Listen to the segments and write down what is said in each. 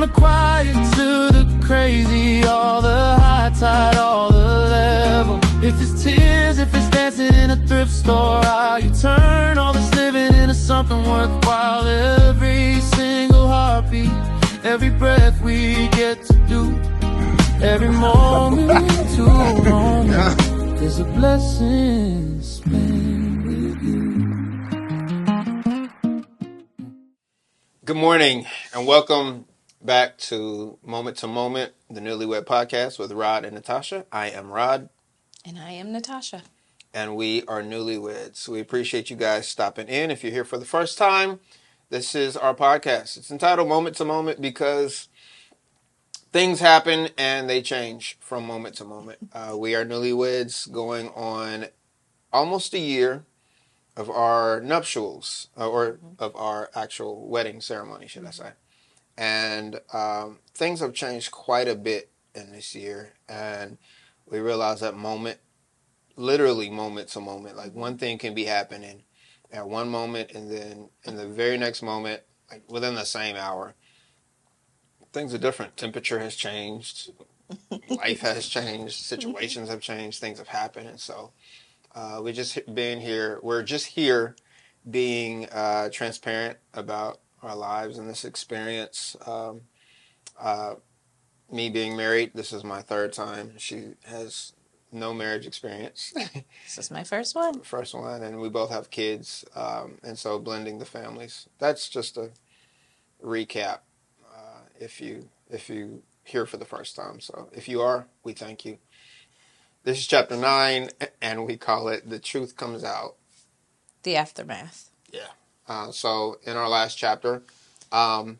the quiet to the crazy, all the high tide, all the level. If it's tears, if it's dancing in a thrift store, how you turn all this living into something worthwhile. Every single heartbeat, every breath we get to do, every moment to moment is a blessing spent with you. Good morning and welcome back to Moment, the Newlywed Podcast with Rod and Natasha. I am Rod. And I am Natasha. And we are newlyweds. We appreciate you guys stopping in. If you're here for the first time, this is our podcast. It's entitled Moment to Moment because things happen and they change from moment to moment. We are newlyweds going on almost a year of our nuptials, or of our actual wedding ceremony, should I say. And things have changed quite a bit in this year. And we realize that literally moment to moment, like one thing can be happening at one moment, and then in the very next moment, like within the same hour, things are different. Temperature has changed, life has changed, situations have changed, things have happened. And so we're just here being transparent about our lives and this experience. Me being married, this is my third time. She has no marriage experience. This is my first one. First one, and we both have kids, and so blending the families. That's just a recap. If you here for the first time, so if you are, we thank you. This is chapter 9, and we call it "The Truth Comes Out." The aftermath. Yeah. So in our last chapter, I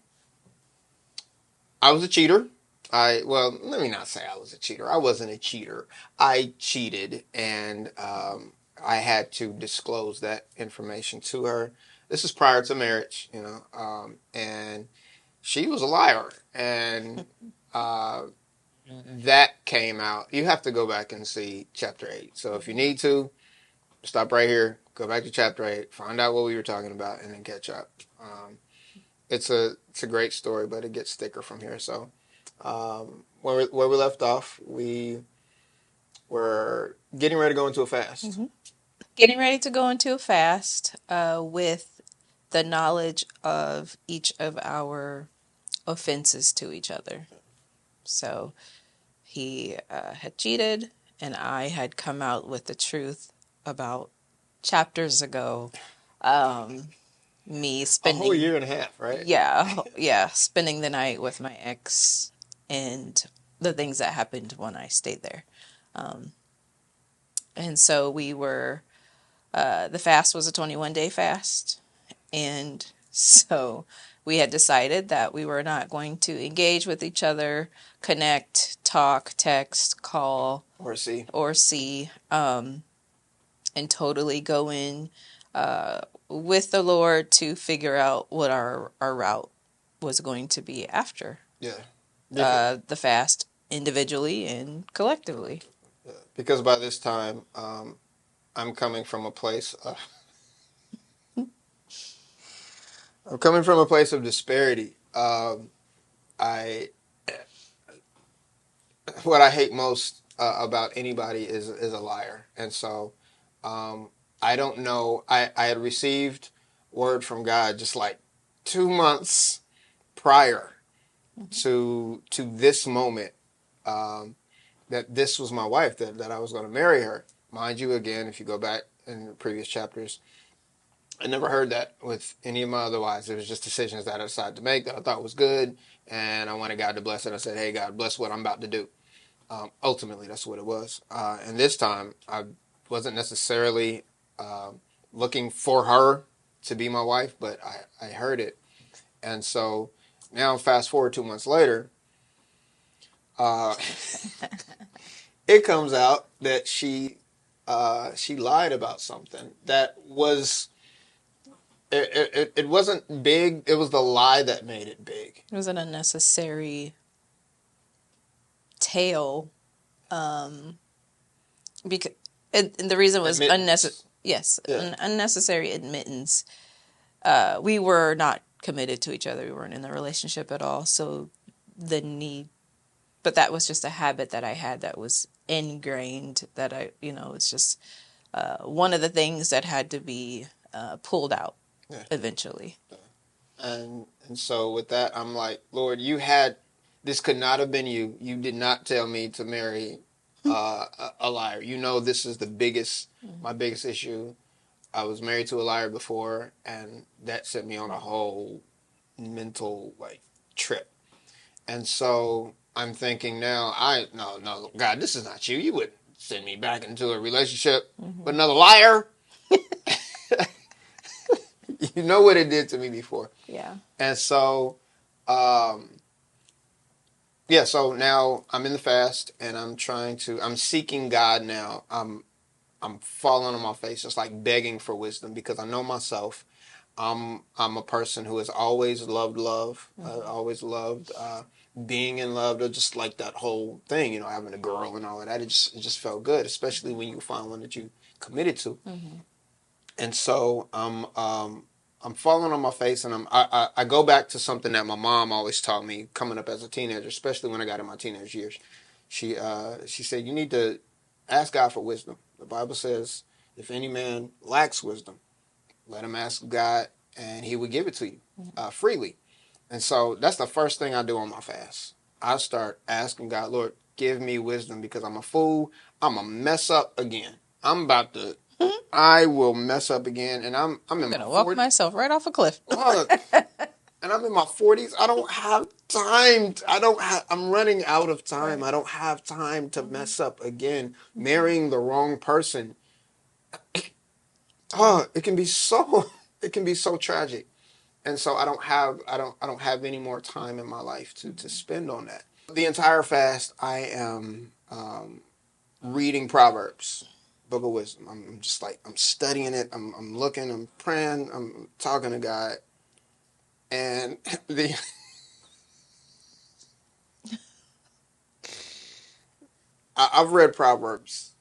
was a cheater. Let me not say I was a cheater. I wasn't a cheater. I cheated, and I had to disclose that information to her. This is prior to marriage, and she was a liar, and that came out. You have to go back and see chapter 8. So if you need to, stop right here, go back to chapter 8, find out what we were talking about, and then catch up. It's a great story, but it gets thicker from here. So where we left off, we were getting ready to go into a fast. Mm-hmm. Getting ready to go into a fast with the knowledge of each of our offenses to each other. So he had cheated, and I had come out with the truth about chapters ago. Me spending a whole year and a half, right? Yeah, spending the night with my ex and the things that happened when I stayed there. And so we were, the fast was a 21-day fast. And so we had decided that we were not going to engage with each other, connect, talk, text, call, or see, and totally go in with the Lord to figure out what our route was going to be after. Yeah. The fast, individually and collectively. Because by this time, I'm coming from a place of disparity. What I hate most about anybody is a liar, and so I don't know. I had received word from God just like 2 months prior to this moment, that this was my wife, that I was going to marry her. Mind you, again, if you go back in the previous chapters, I never heard that with any of my other wives. It was just decisions that I decided to make that I thought was good, and I wanted God to bless it. I said, hey, God, bless what I'm about to do. Ultimately, that's what it was. And this time, I wasn't necessarily looking for her to be my wife, but I heard it. And so now, fast forward 2 months later, it comes out that she lied about something that was, it wasn't big. It was the lie that made it big. It was an unnecessary tale, because and the reason was unnecessary. Yes, an unnecessary admittance. We were not committed to each other. We weren't in a relationship at all. So the need. But that was just a habit that I had that was ingrained, that it's just one of the things that had to be pulled out eventually. And so with that, I'm like, Lord, this could not have been you. You did not tell me to marry a liar. You know, this is my biggest issue. I was married to a liar before, and that sent me on a whole mental trip. And so I'm thinking now, no, God, this is not you. You wouldn't send me back into a relationship with another liar. You know what it did to me before. Yeah. And so, so now I'm in the fast, and I'm seeking God now. I'm falling on my face, just like begging for wisdom, because I know myself. I'm a person who has always loved love. Always loved being in love, or just like that whole thing, having a girl and all of that. It just felt good, especially when you find one that you committed to. And so I'm falling on my face, and I go back to something that my mom always taught me coming up as a teenager, especially when I got in my teenage years. She said, you need to ask God for wisdom. The Bible says, if any man lacks wisdom, let him ask God, and he would give it to you freely. And so that's the first thing I do on my fast. I start asking God, Lord, give me wisdom, because I'm a fool. I'm going to mess up again. I will mess up again, and I'm in my 40s. I'm going to walk myself right off a cliff. And I'm in my 40s. I don't have time. I'm running out of time. Right. I don't have time to mess up again. Marrying the wrong person. It can be so tragic. And so I don't have any more time in my life to spend on that. The entire fast, I am reading Proverbs, Book of Wisdom. I'm just I'm studying it. I'm looking. I'm praying. I'm talking to God. And I've read Proverbs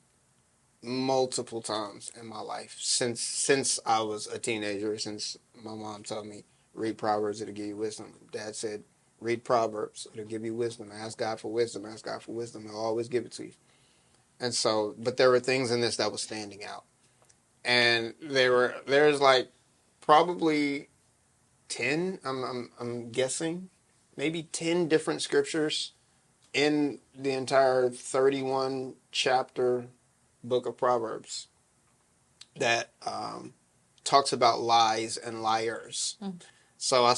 multiple times in my life since I was a teenager. Since my mom told me, read Proverbs, it'll give you wisdom. Dad said, read Proverbs, it'll give you wisdom. Ask God for wisdom. Ask God for wisdom. He'll always give it to you. And so, but there were things in this that was standing out, and there's probably 10. I'm guessing, maybe 10 different scriptures in the entire 31 chapter book of Proverbs that talks about lies and liars. So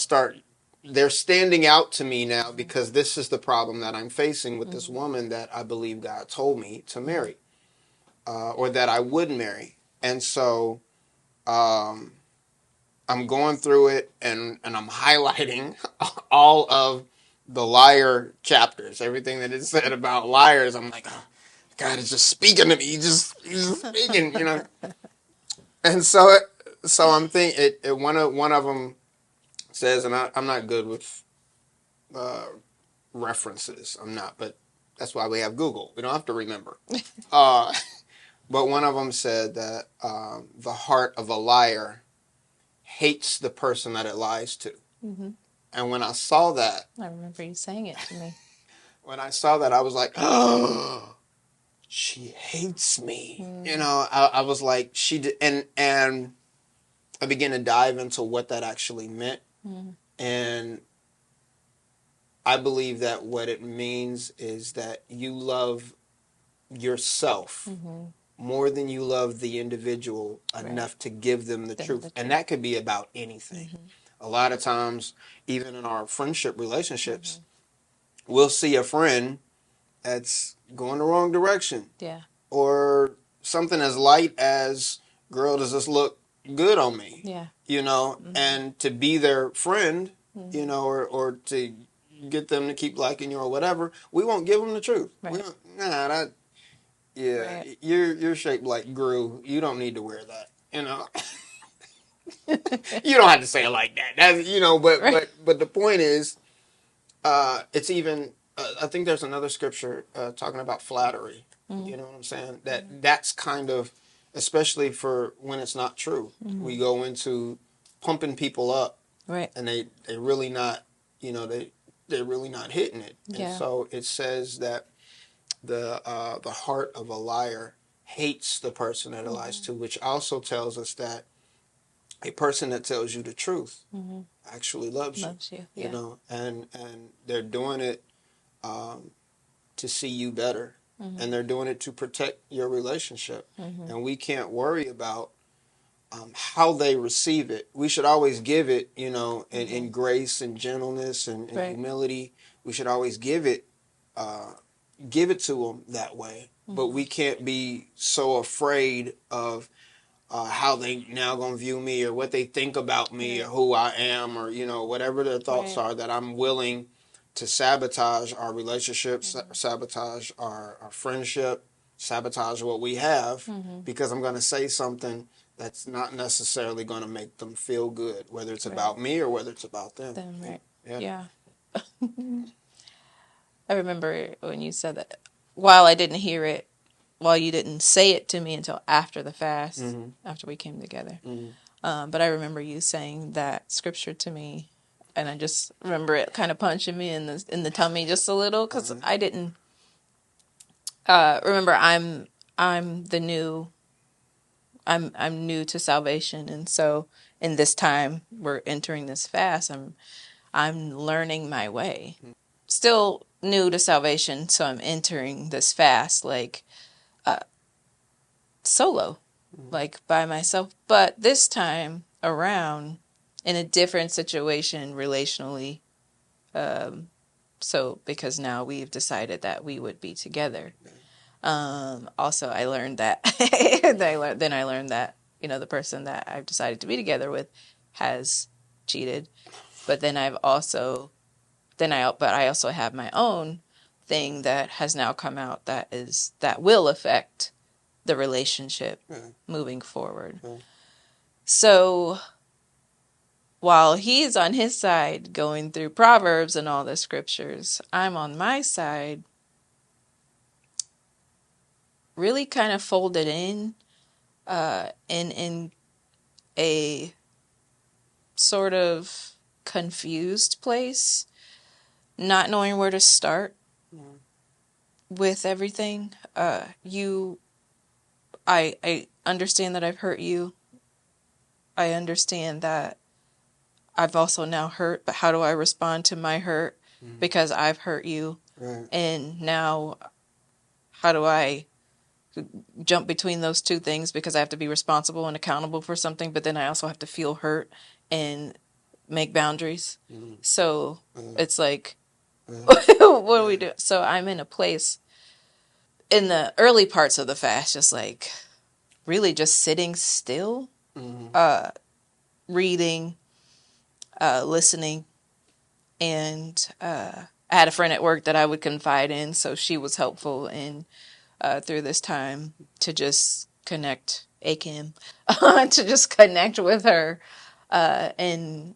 they're standing out to me now, because this is the problem that I'm facing with this woman that I believe God told me to marry, or that I would marry. And so I'm going through it, and I'm highlighting all of the liar chapters, everything that it said about liars. I'm like, oh, God is just speaking to me. He's just speaking, And so I'm thinking, one of them says, and I'm not good with references. I'm not, but that's why we have Google. We don't have to remember. But one of them said that the heart of a liar hates the person that it lies to. And when I saw that, I remember you saying it to me. When I saw that, I was like, oh, she hates me. I was like, she did, and I began to dive into what that actually meant. And I believe that what it means is that you love yourself more than you love the individual enough to give them the truth. And that could be about anything. A lot of times, even in our friendship relationships, we'll see a friend that's going the wrong direction. Yeah. Or something as light as, girl, does this look good on me? Yeah. And to be their friend, or to get them to keep liking you or whatever, we won't give them the truth. Right. We don't, right. You're shaped like Gru. You don't need to wear that, You don't have to say it like that. That's, but the point is, it's even, I think there's another scripture talking about flattery. You know what I'm saying? That's kind of, especially for when it's not true. We go into pumping people up. Right. And they really not, they're really not hitting it. And Yeah. so it says that the heart of a liar hates the person that it lies to, which also tells us that a person that tells you the truth actually loves you. Loves you. You Yeah. know, and they're doing it to see you better, and they're doing it to protect your relationship. And we can't worry about how they receive it. We should always give it, you know, in grace and gentleness and Right. humility. We should always give it to them that way. But we can't be so afraid of how they now gonna view me, or what they think about me, or who I am, or you know, whatever their thoughts are, that I'm willing to sabotage our relationships, sabotage our friendship, sabotage what we have, because I'm gonna say something that's not necessarily gonna make them feel good, whether it's about me or whether it's about them. Right. Yeah. I remember when you said that. While I didn't hear it, while you didn't say it to me until after the fast, after we came together. But I remember you saying that scripture to me, and I just remember it kind of punching me in the tummy just a little, because I didn't remember. I'm new to salvation, and so in this time we're entering this fast. I'm learning my way. Still new to salvation, so I'm entering this fast like solo, like by myself. But this time around, in a different situation relationally. So because now we've decided that we would be together. Also, I learned that. Then I learned that, you know, the person that I've decided to be together with has cheated. But then I also have my own thing that has now come out that will affect the relationship moving forward. So while he's on his side going through Proverbs and all the scriptures, I'm on my side really kind of folded in a sort of confused place, not knowing where to start with everything. I understand that I've hurt you. I understand that I've also now hurt, but how do I respond to my hurt? Because I've hurt you. Right. And now how do I jump between those two things, because I have to be responsible and accountable for something, but then I also have to feel hurt and make boundaries. So it's like, what do we do? So I'm in a place in the early parts of the fast, just like really just sitting still, reading, listening, and I had a friend at work that I would confide in, so she was helpful in through this time to just connect, AKIM, to just connect with her and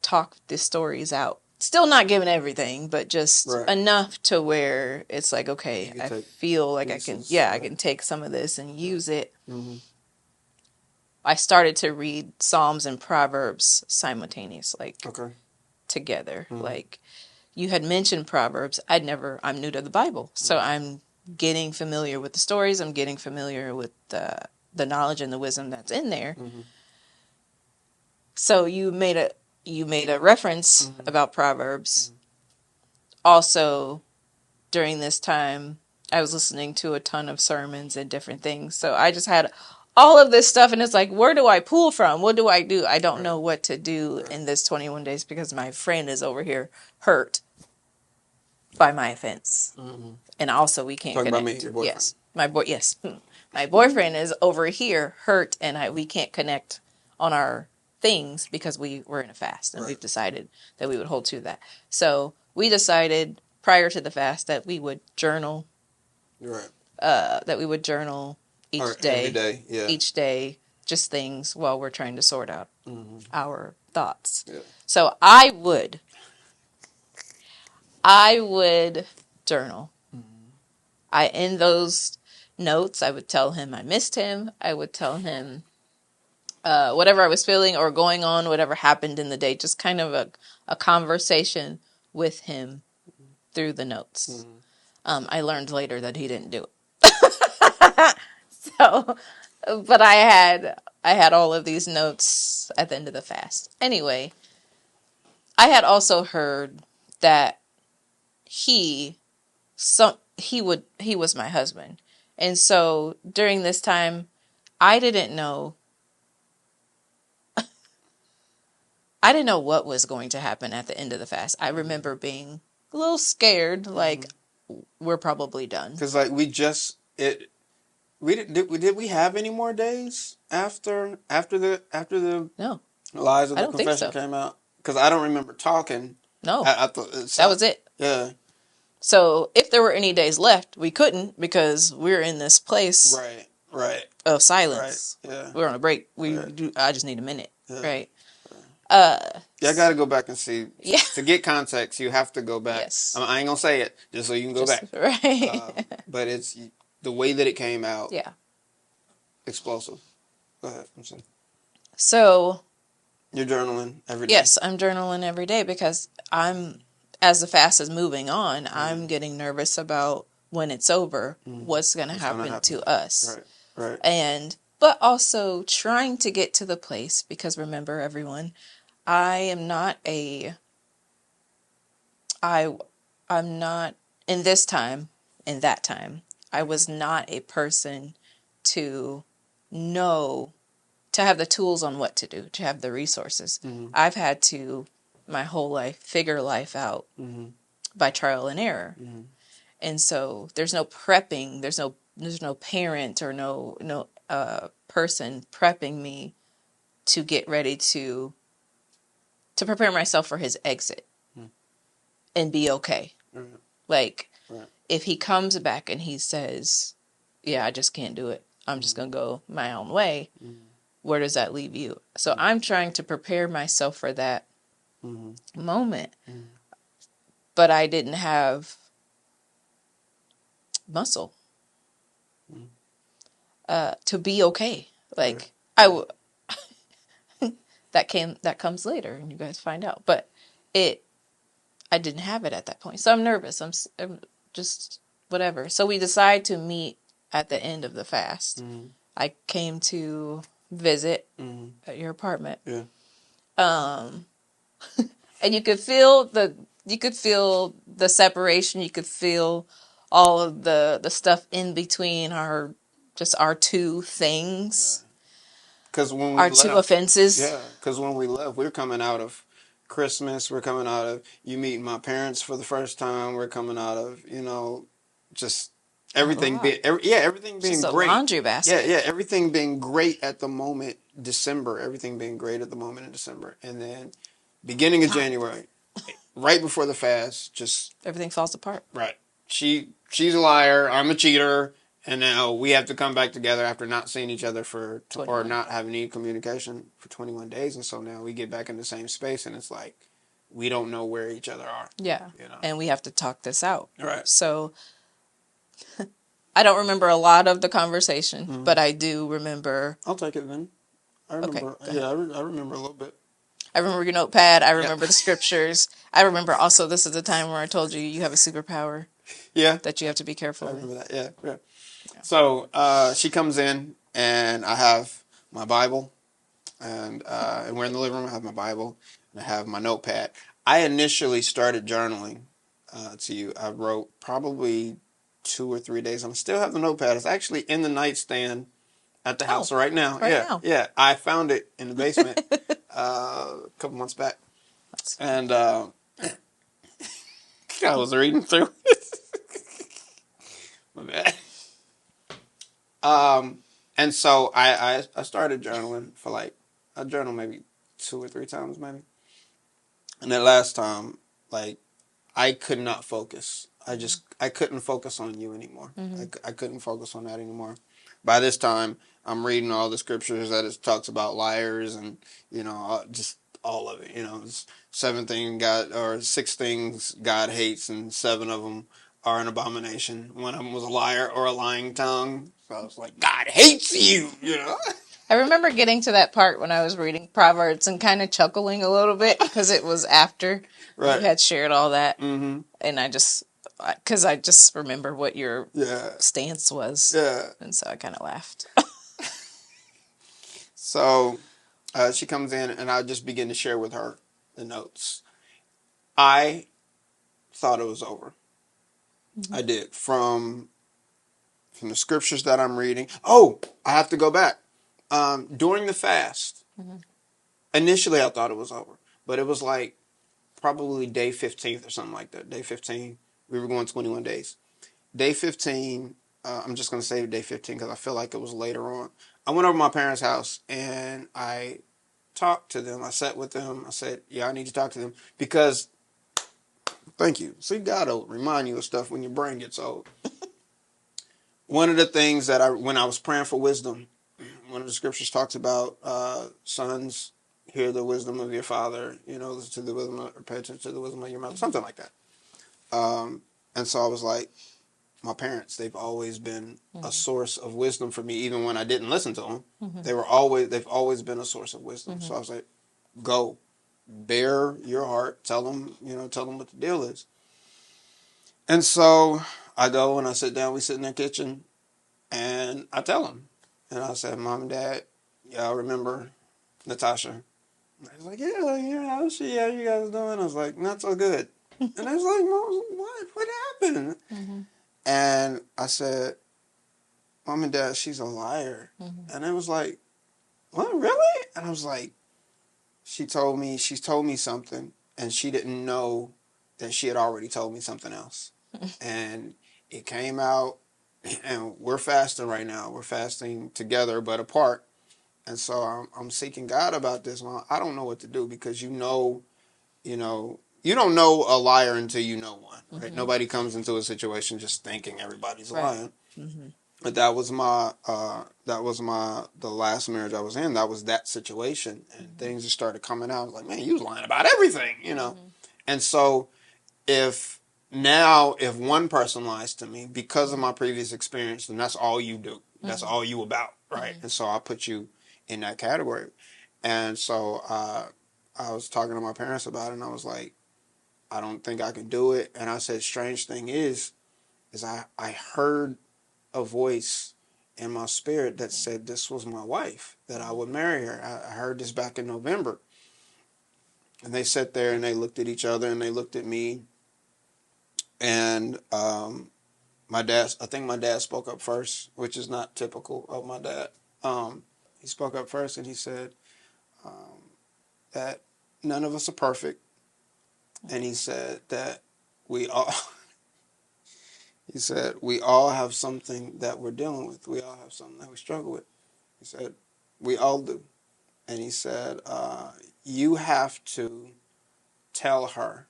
talk the stories out. Still not giving everything, but just enough to where it's like, okay, I feel like pieces, I can take some of this and use it. I started to read Psalms and Proverbs simultaneously, together. Like, you had mentioned Proverbs. I'm new to the Bible, so I'm getting familiar with the stories. I'm getting familiar with the knowledge and the wisdom that's in there. So you made a reference about Proverbs. Also, during this time, I was listening to a ton of sermons and different things. So I just had all of this stuff, and it's like, where do I pull from? What do I do? I don't know what to do in this 21 days, because my friend is over here hurt by my offense. And also we can't Talking connect. about me, your boyfriend. Yes. My boyfriend is over here hurt, and we can't connect on our things because we were in a fast, and we've decided that we would hold to that. So we decided prior to the fast that we would journal. That we would journal each day. Every day, each day, just things while we're trying to sort out our thoughts. So I would journal. In those notes, I would tell him I missed him. I would tell him whatever I was feeling or going on, whatever happened in the day, just kind of a conversation with him through the notes. I learned later that he didn't do it. So, but I had all of these notes at the end of the fast. Anyway, I had also heard that he was my husband. And so during this time, I didn't know what was going to happen at the end of the fast. I remember being a little scared, like we're probably done. Because like we did we have any more days after the No, lies of I the don't think confession so. came out? Because I don't remember talking. No, I thought that was it. Yeah. So if there were any days left, we couldn't because we're in this place Right. of silence. Right. Yeah. We're on a break. Right. I just need a minute. Yeah. Right. Yeah, I got to go back and see. Yeah. To get context, you have to go back. Yes. I ain't gonna say it just so you can go back. Right. But it's the way that it came out. Yeah. Explosive. Go ahead. I'm sorry. So. You're journaling every day. Yes, I'm journaling every day because as the fast is moving on, I'm getting nervous about when it's over, what's going to happen to us. Right. But also trying to get to the place, because remember everyone, I'm not in that time, I was not a person to know, to have the tools on what to do, to have the resources. I've had to, my whole life, figure life out by trial and error. And so there's no prepping, there's no parent or no person prepping me to get ready to prepare myself for his exit and be okay. Like, if he comes back and he says, yeah, I just can't do it, I'm just going to go my own way, where does that leave you? So I'm trying to prepare myself for that moment. But I didn't have muscle to be okay. Like, that comes later and you guys find out. But I didn't have it at that point. So I'm nervous. I'm just whatever. So we decide to meet at the end of the fast. I came to visit at your apartment. Yeah. And you could feel the separation. You could feel all of the stuff in between our two things. Because when we our two offenses. Yeah, because when we left, we're coming out of Christmas. We're coming out of you meeting my parents for the first time. We're coming out of just everything everything being just great. A laundry basket. Yeah, everything being great at the moment. December, everything being great at the moment in December, and then beginning of January, right before the fast, just everything falls apart. Right. She's a liar. I'm a cheater. And now we have to come back together after not seeing each other or not having any communication for 21 days. And so now we get back in the same space and it's like, we don't know where each other are. Yeah. And we have to talk this out. Right. So I don't remember a lot of the conversation, but I do remember. I'll take it then. I remember. Okay, I remember a little bit. I remember your notepad. I remember the scriptures. I remember also this is the time where I told you have a superpower. Yeah. That you have to be careful. I remember that. Yeah. So she comes in, and I have my Bible, and we're in the living room. I have my Bible, and I have my notepad. I initially started journaling to you. I wrote probably 2 or 3 days. I still have the notepad. It's actually in the nightstand at the house right now. Yeah. I found it in the basement a couple months back, and I was reading through it. My bad. And so I started journaling for I journal maybe 2 or 3 times maybe. And that last time, I could not focus. I couldn't focus on you anymore. I couldn't focus on that anymore. By this time, I'm reading all the scriptures that it talks about liars and, just all of it. It's 6 things God hates and 7 of them are an abomination. One of them was a liar or a lying tongue. So I was like, God hates you, I remember getting to that part when I was reading Proverbs and kind of chuckling a little bit because it was after you Right. had shared all that. Mm-hmm. And because I just remember what your Yeah. stance was. Yeah. And so I kind of laughed. So she comes in, and I just begin to share with her the notes. I thought it was over. Mm-hmm. I did. From the scriptures that I'm reading. Oh, I have to go back. During the fast, Mm-hmm. initially I thought it was over. But it was like probably day 15th or something like that. Day 15. We were going 21 days. Day 15, I'm just going to say day 15 because I feel like it was later on. I went over to my parents' house and I talked to them. I sat with them. I said, yeah, I need to talk to them because, thank you. See, God will remind you of stuff when your brain gets old. One of the things that when I was praying for wisdom, one of the scriptures talks about sons, hear the wisdom of your father, listen to the wisdom, or pay attention to the wisdom of your mother, something like that. And so I was like, my parents, they've always been a source of wisdom for me, even when I didn't listen to them. Mm-hmm. They've always been a source of wisdom. Mm-hmm. So I was like, go, bare your heart, tell them what the deal is. And so I go and I sit down, we sit in their kitchen, and I tell them. And I said, Mom and Dad, y'all remember NATASHA? And I was like, yeah, how's she? How you guys doing? I was like, not so good. And I was like, Mom, what happened? Mm-hmm. And I said, Mom and Dad, she's a liar. Mm-hmm. And it was like, what, really? And I was like, she's told me something, and she didn't know that she had already told me something else. And it came out, and we're fasting right now. We're fasting together but apart. And so I'm seeking God about this. Well, I don't know what to do because you don't know a liar until you know one, right? Mm-hmm. Nobody comes into a situation just thinking everybody's lying. Mm-hmm. But that was the last marriage I was in. That was that situation, and mm-hmm. things just started coming out. I was like, man, you was lying about everything, Mm-hmm. And so if one person lies to me because of my previous experience, then that's all you do. That's mm-hmm. all you about, right? Mm-hmm. And so I put you in that category. And so I was talking to my parents about it, and I was like, I don't think I can do it. And I said, strange thing is I heard a voice in my spirit that said this was my wife, that I would marry her. I heard this back in November. And they sat there and they looked at each other and they looked at me. And I think my dad spoke up first, which is not typical of my dad. He spoke up first and he said that none of us are perfect. And he said that we all have something that we're dealing with. We all have something that we struggle with. He said, we all do. And he said, you have to tell her,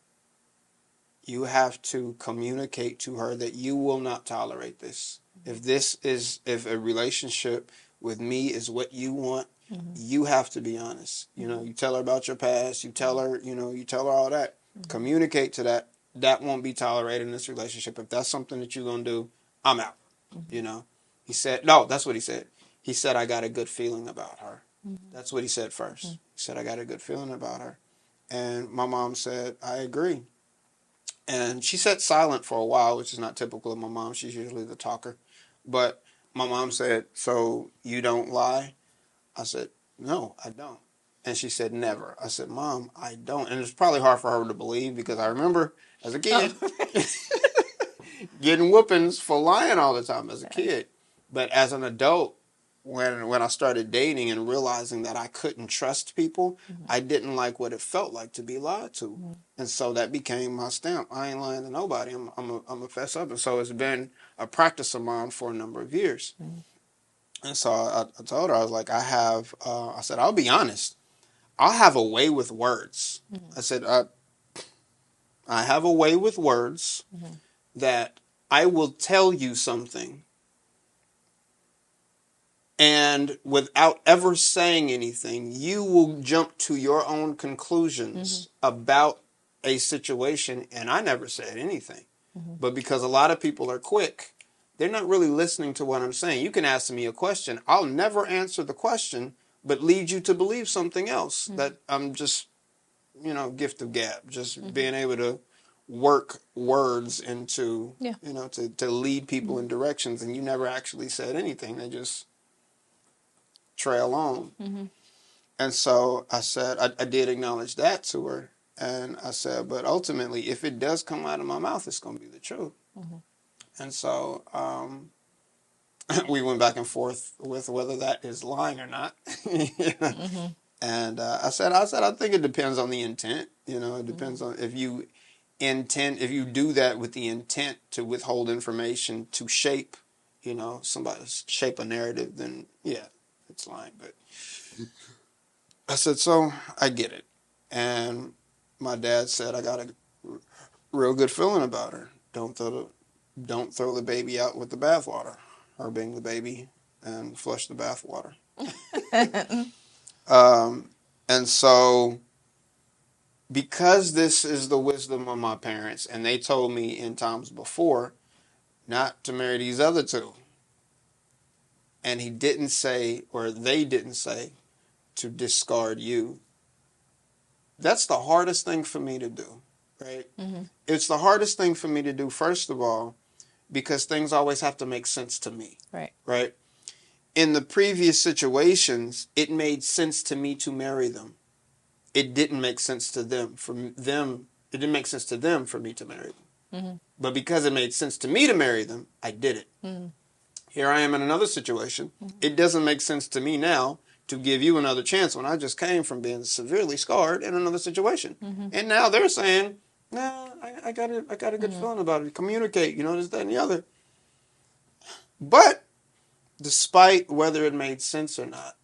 you have to communicate to her that you will not tolerate this. If a relationship with me is what you want, mm-hmm. you have to be honest. You tell her about your past, you tell her all that. Mm-hmm. Communicate to that. That won't be tolerated in this relationship. If that's something that you're going to do, I'm out. Mm-hmm. He said, no, that's what he said. He said, I got a good feeling about her. Mm-hmm. That's what he said first. Mm-hmm. He said, I got a good feeling about her. And my mom said, I agree. And she sat silent for a while, which is not typical of my mom. She's usually the talker. But my mom said, so you don't lie? I said, no, I don't. And she said, never. I said, Mom, I don't. And it's probably hard for her to believe because I remember as a kid getting whoopings for lying all the time as a kid. But as an adult, when I started dating and realizing that I couldn't trust people, mm-hmm. I didn't like what it felt like to be lied to. Mm-hmm. And so that became my stamp. I ain't lying to nobody. I'm a fess up. And so it's been a practice of mine for a number of years. Mm-hmm. And so I told her, I was like, I said, I'll be honest. I'll have a way with words. Mm-hmm. I said, I have a way with words mm-hmm. that I will tell you something. And without ever saying anything, you will jump to your own conclusions mm-hmm. about a situation. And I never said anything. Mm-hmm. But because a lot of people are quick, they're not really listening to what I'm saying. You can ask me a question. I'll never answer the question, but lead you to believe something else. That I'm just, gift of gab, just being able to work words into, to lead people in directions. And you never actually said anything. They just trail on. And so I said, I did acknowledge that to her. And I said, but ultimately, if it does come out of my mouth, it's going to be the truth. And so we went back and forth with whether that is lying or not. And I said, I think it depends on the intent. It depends on if you do that with the intent to withhold information to shape, shape a narrative, then yeah, it's lying. But I said, so I get it. And my dad said, I got a real good feeling about her. Don't throw the baby out with the bathwater. Her being the baby, and flush the bathwater. And so, because this is the wisdom of my parents, and they told me in times before not to marry these other two, and they didn't say to discard you. That's the hardest thing for me to do, right? It's the hardest thing for me to do, first of all, because things always have to make sense to me. Right? In the previous situations, it made sense to me to marry them. It didn't make sense to them. It didn't make sense to them for me to marry them. But because it made sense to me to marry them, I did it. Here I am in another situation. It doesn't make sense to me now to give you another chance when I just came from being severely scarred in another situation. And now they're saying, nah, I got a good feeling about it. Communicate, this, that, and the other. But despite whether it made sense or not,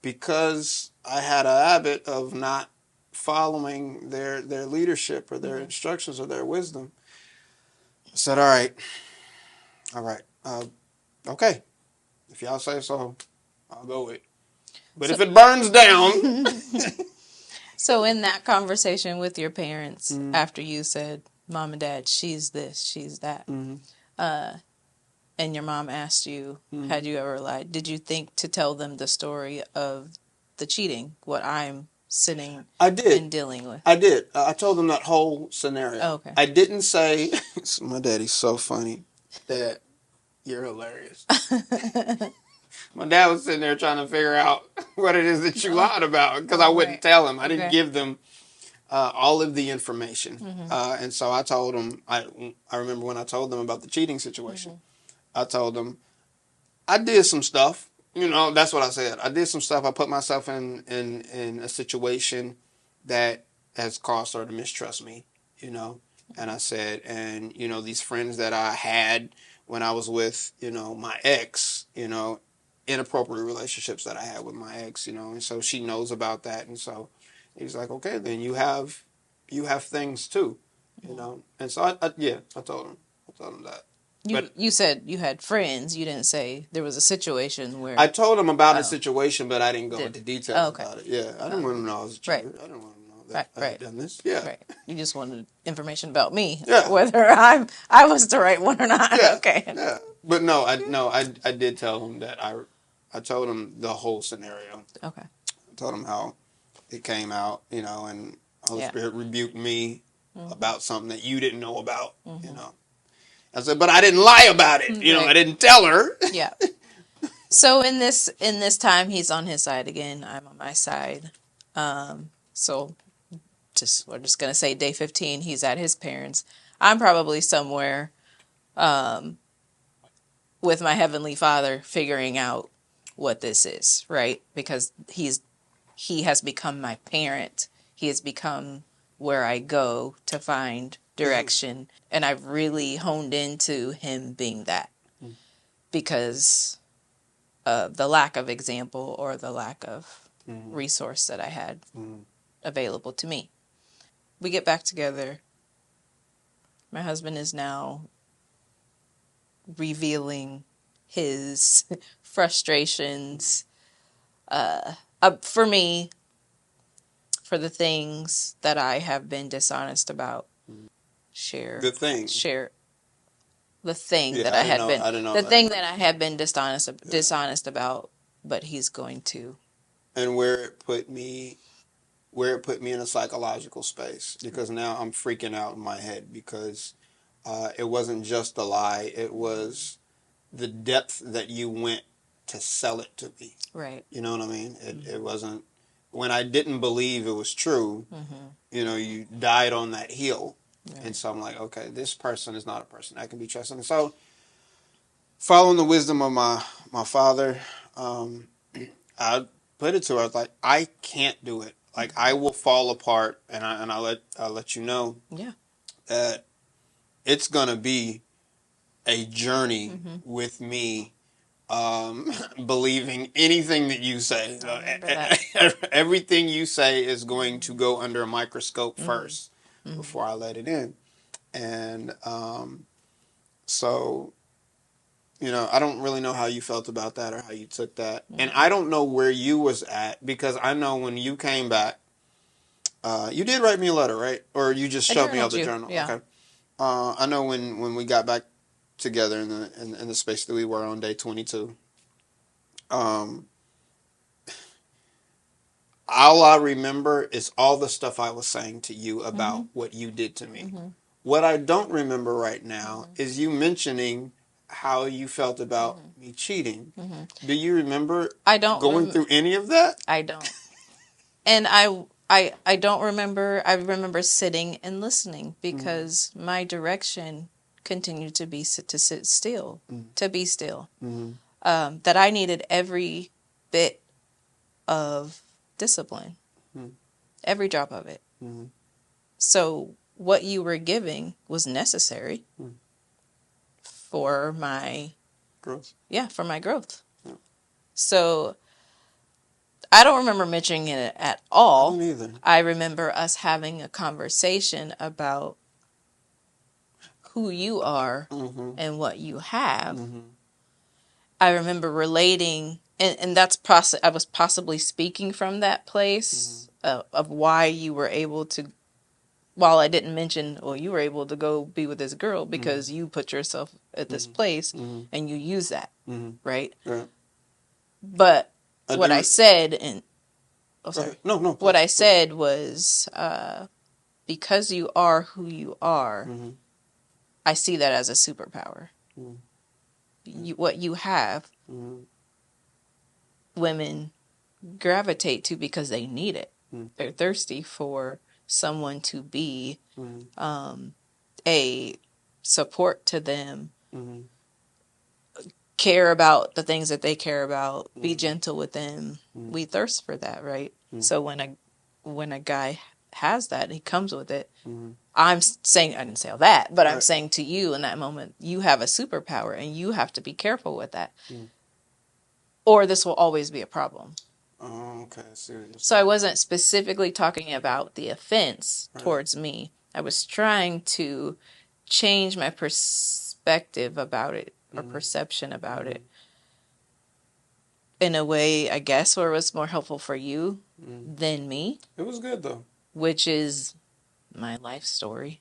because I had a habit of not following their leadership or their instructions or their wisdom, I said, all right, okay. If y'all say so, I'll go with it. But if it burns down... So in that conversation with your parents, after you said, Mom and Dad, she's this, she's that, and your mom asked you, had you ever lied, did you think to tell them the story of the cheating, what I'm sitting and dealing with? I did. I told them that whole scenario. Oh, okay. I didn't say, my daddy's so funny. Dad, you're hilarious. My dad was sitting there trying to figure out what it is that you lied about, because I wouldn't tell him. I didn't give them all of the information. And so I told them, I remember when I told them about the cheating situation, I told them, I did some stuff. That's what I said. I did some stuff. I put myself in a situation that has caused her to mistrust me, And I said, and, these friends that I had when I was with, my ex, inappropriate relationships that I had with my ex, and so she knows about that. And so he's like, okay, then you have things too, And so I told him that. You said you had friends. You didn't say there was a situation where... I told him about a situation, but I didn't go into details about it. Yeah, I didn't want him to know I was a cheater. I didn't want him to know that I had done this. Yeah. Right. You just wanted information about me. Yeah. Whether I was the right one or not. Yeah. Okay. Yeah. But I did tell him that I told him the whole scenario. Okay. I told him how it came out, and Holy Spirit rebuked me about something that you didn't know about, I said, but I didn't lie about it. I didn't tell her. Yeah. So in this time, he's on his side again. I'm on my side. So we're just gonna say day 15. He's at his parents'. I'm probably somewhere, with my Heavenly Father, figuring out what this is, right? Because he has become my parent. He has become where I go to find direction. And I've really honed into him being that because of the lack of example or the lack of resource that I had available to me. We get back together. My husband is now revealing his frustrations for me, for the things that I have been dishonest about. Share the thing Yeah, that I didn't know. I didn't know the that. thing that I had been dishonest about, but he's going to. And where it put me in a psychological space, because now I'm freaking out in my head because it wasn't just a lie. It was the depth that you went to sell it to me. Right. You know what I mean? It wasn't, when I didn't believe it was true, you died on that hill. Right. And so I'm like, okay, this person is not a person that can be trusted. And so following the wisdom of my father, I put it to her. I was like, I can't do it. Like, I will fall apart, and I'll let you know. Yeah. That it's gonna be a journey with me, believing anything that you say. Everything you say is going to go under a microscope first before I let it in, and so. I don't really know how you felt about that or how you took that. And I don't know where you was at, because I know when you came back, you did write me a letter, right? Or you just showed me all the journal. Yeah. Okay. I know when we got back together in the space that we were on day 22. All I remember is all the stuff I was saying to you about what you did to me. What I don't remember right now is you mentioning how you felt about me cheating. Do you remember going through any of that? I don't. And I don't remember. I remember sitting and listening because my direction continued to be to sit still, to be still. That I needed every bit of discipline, every drop of it. So what you were giving was necessary for my growth. Yeah, for my growth. Yeah. So I don't remember mentioning it at all. I don't either. I remember us having a conversation about who you are and what you have. I remember relating, and that's I was possibly speaking from that place of why you were able to. While I didn't mention, well, you were able to go be with this girl because you put yourself at this place and you use that, right? Right. But what I said, and No, what I said was, because you are who you are, I see that as a superpower. What you have, women gravitate to because they need it. They're thirsty for someone to be a support to them, care about the things that they care about, be gentle with them. We thirst for that, right? So when a guy has that, he comes with it. I'm saying, I didn't say all that, but I'm saying to you in that moment, you have a superpower and you have to be careful with that. Or this will always be a problem. Oh, okay. Seriously. So I wasn't specifically talking about the offense towards me. I was trying to change my perspective about it or perception about it in a way, I guess, where it was more helpful for you than me. It was good, though. Which is my life story.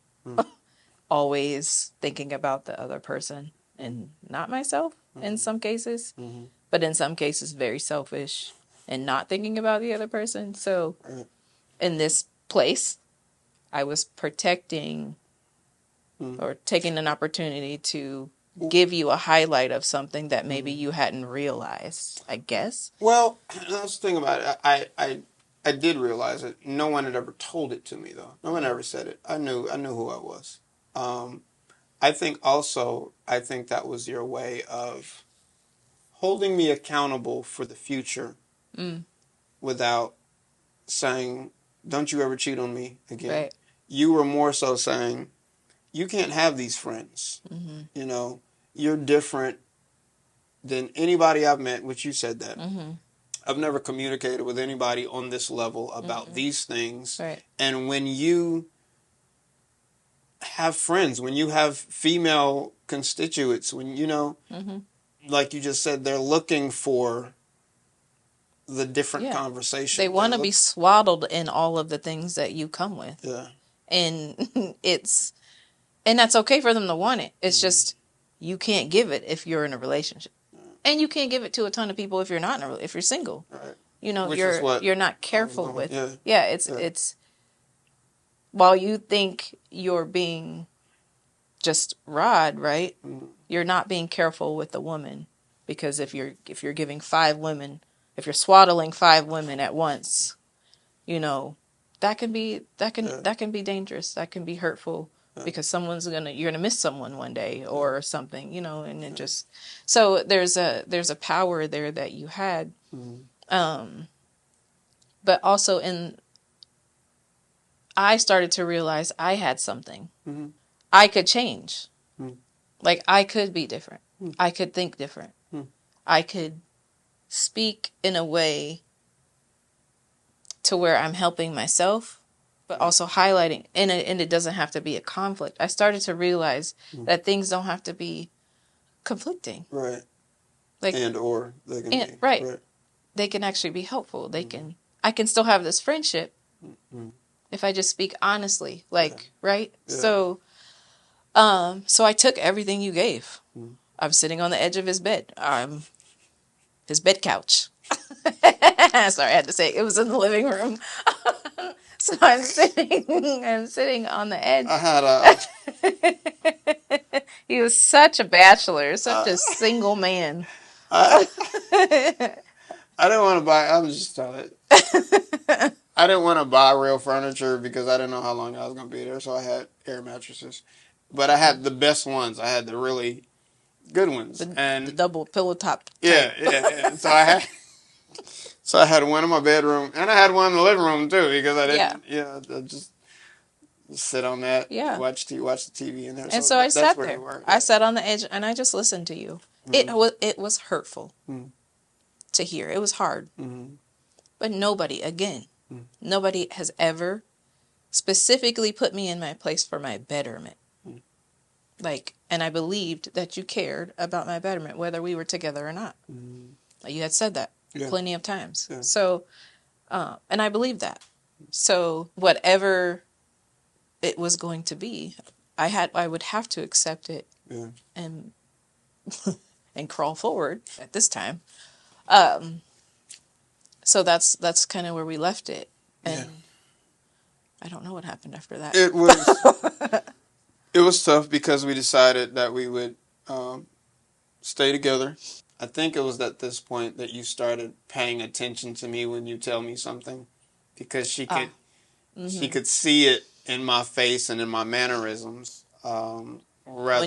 Always thinking about the other person and not myself in some cases, but in some cases very selfish and not thinking about the other person. So in this place, I was protecting or taking an opportunity to give you a highlight of something that maybe you hadn't realized, I guess. Well, that's the thing about it. I did realize it. No one had ever told it to me, though. No one ever said it. I knew who I was. I think that was your way of holding me accountable for the future without saying, don't you ever cheat on me again. Right. You were more so saying, you can't have these friends. You're different than anybody I've met, which you said that. I've never communicated with anybody on this level about these things. Right. And when you have friends, when you have female constituents, when like you just said, they're looking for the different conversation. They want to be swaddled in all of the things that you come with. Yeah. And that's okay for them to want it. It's just you can't give it if you're in a relationship. And you can't give it to a ton of people if you're not if you're single. Right. You know, Which is what you're not I was careful doing. with. Yeah. It's while you think you're being just rod, right? You're not being careful with the woman, because if you're giving 5 women, if you're swaddling 5 women at once, you know, that can be dangerous. That can be hurtful, because you're gonna miss someone one day or something, you know, and it just, so there's a power there that you had, but also I started to realize I had something. I could change. Like, I could be different. I could think different. I could speak in a way to where I'm helping myself, but also highlighting, and it doesn't have to be a conflict. I started to realize that things don't have to be conflicting. Right. Like, Or they can be. Right. They can actually be helpful. I can still have this friendship if I just speak honestly. Like, right? Yeah. So I took everything you gave. I'm sitting on the edge of his bed. His bed couch. Sorry, I had to say it was in the living room. So I'm sitting on the edge. He was such a bachelor, such a single man. I didn't want to buy. I'm just telling it. I didn't want to buy real furniture because I didn't know how long I was going to be there. So I had air mattresses, but I had the best ones. I had the really good ones, and the double pillow top. Yeah. So I had one in my bedroom, and I had one in the living room too, because I didn't. Yeah, I just sit on that. Yeah. Watch the TV in there. And so I sat there. I sat on the edge, and I just listened to you. It was hurtful to hear. It was hard, but nobody has ever specifically put me in my place for my betterment. Like, and I believed that you cared about my betterment, whether we were together or not. You had said that plenty of times. Yeah. So, and I believed that. So whatever it was going to be, I would have to accept it and and crawl forward at this time. So that's kind of where we left it. And I don't know what happened after that. It was tough because we decided that we would stay together. I think it was at this point that you started paying attention to me when you tell me something, because she could see it in my face and in my mannerisms. When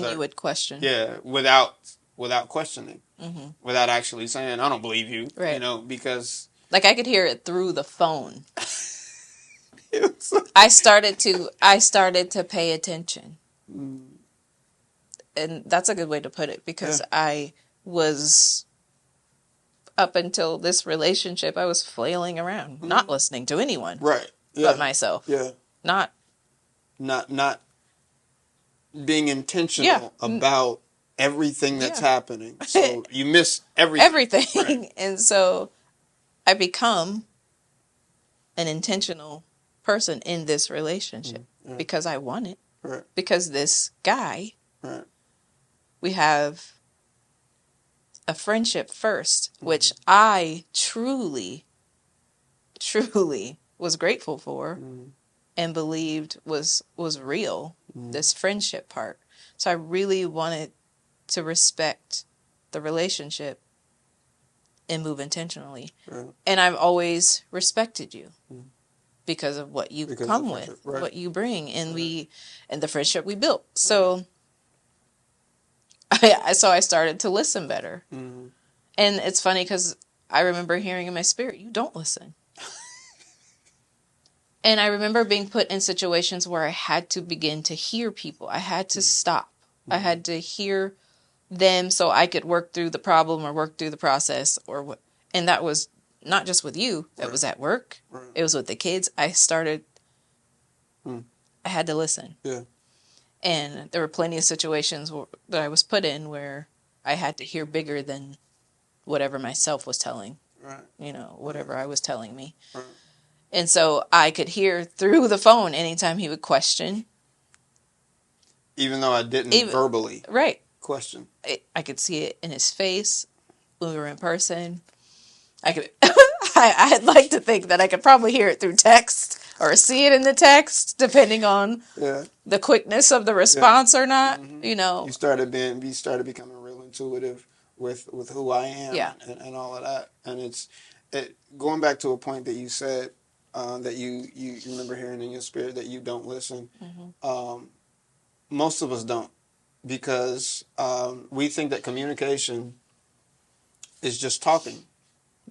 you would question. Yeah, without questioning, without actually saying, "I don't believe you," right. You know, because like I could hear it through the phone. I started to pay attention. And that's a good way to put it, because I was, up until this relationship, I was flailing around, not listening to anyone, right? But myself, not being intentional about everything that's happening. So you miss everything, right. And so I become an intentional person in this relationship because I want it, right. Because this guy, right. We have a friendship first, which I truly was grateful for and believed was real, this friendship part. So I really wanted to respect the relationship and move intentionally. Right. And I've always respected you because of what you come with, right. What you bring, and and the friendship we built. So I started to listen better. And it's funny because I remember hearing in my spirit, you don't listen. And I remember being put in situations where I had to begin to hear people. I had to stop. I had to hear them so I could work through the problem or work through the process. And that was not just with you. It was at work. Right. It was with the kids. I had to listen. Yeah. And there were plenty of situations that I was put in where I had to hear bigger than whatever myself was telling. Right. You know, whatever I was telling me. Right. And so I could hear through the phone anytime he would question. Even though I didn't verbally. Right. Question. I could see it in his face when we were in person. I could. I'd like to think that I could probably hear it through text or see it in the text, depending on the quickness of the response or not. Mm-hmm. You know, you started becoming real intuitive with who I am, and all of that. And going back to a point that you said that you remember hearing in your spirit that you don't listen. Mm-hmm. Most of us don't, because we think that communication is just talking.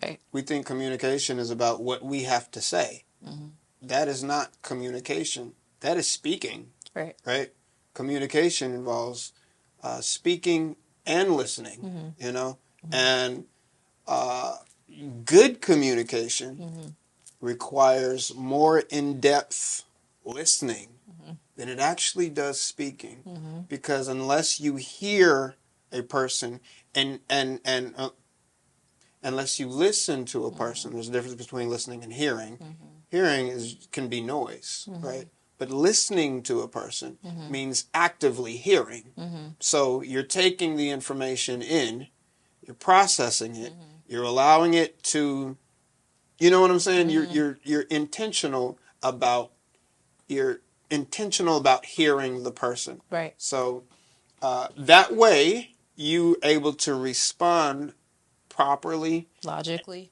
Right. We think communication is about what we have to say. Mm-hmm. That is not communication. That is speaking. Right. Right? Communication involves speaking and listening, Mm-hmm. you know? Mm-hmm. And good communication mm-hmm. requires more in-depth listening mm-hmm. than it actually does speaking. Mm-hmm. Because unless you hear a person and unless you listen to a person, mm-hmm. there's a difference between listening and hearing. Mm-hmm. Hearing can be noise, mm-hmm. right? But listening to a person mm-hmm. means actively hearing. Mm-hmm. So you're taking the information in, you're processing it, mm-hmm. you're allowing it to, you know what I'm saying? Mm-hmm. You're intentional about hearing the person. Right. So that way you able to respond properly, logically,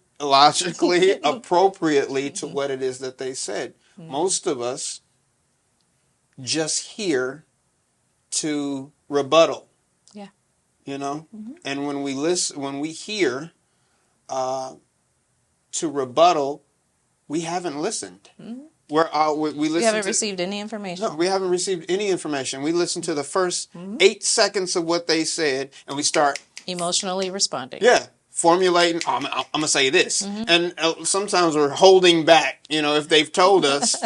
appropriately to what it is that they said. Mm-hmm. Most of us just hear to rebuttal. Yeah. You know? Mm-hmm. And when we hear to rebuttal, we haven't listened. Mm-hmm. We haven't received any information. No, we haven't received any information. We listen to the first mm-hmm. 8 seconds of what they said, and we start emotionally responding. Yeah. Formulating, I'm going to say this. Mm-hmm. And sometimes we're holding back, you know, if they've told us,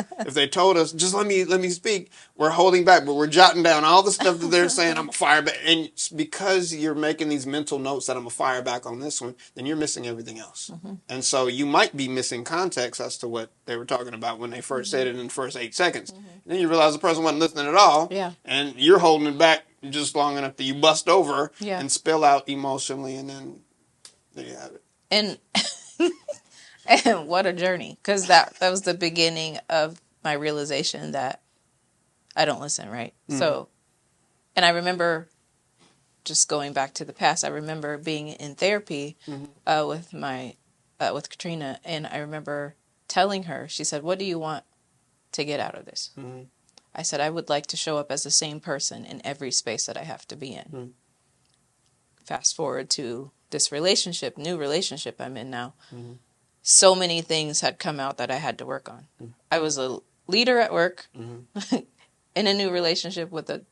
just let me speak, we're holding back, but we're jotting down all the stuff that they're saying, I'm going to fire back. And because you're making these mental notes that I'm going to fire back on this one, then you're missing everything else. Mm-hmm. And so you might be missing context as to what they were talking about when they first mm-hmm. said it in the first 8 seconds. Mm-hmm. And then you realize the person wasn't listening at all. Yeah. And you're holding it back just long enough that you bust over and spill out emotionally, and then there you have it. And what a journey, because that was the beginning of my realization that I don't listen, right? Mm-hmm. So, and I remember just going back to the past. I remember being in therapy mm-hmm. with Katrina, and I remember telling her. She said, "What do you want to get out of this?" Mm-hmm. I said, "I would like to show up as the same person in every space that I have to be in." Mm-hmm. Fast forward to this new relationship I'm in now. Mm-hmm. So many things had come out that I had to work on. Mm-hmm. I was a leader at work mm-hmm. in a new relationship with a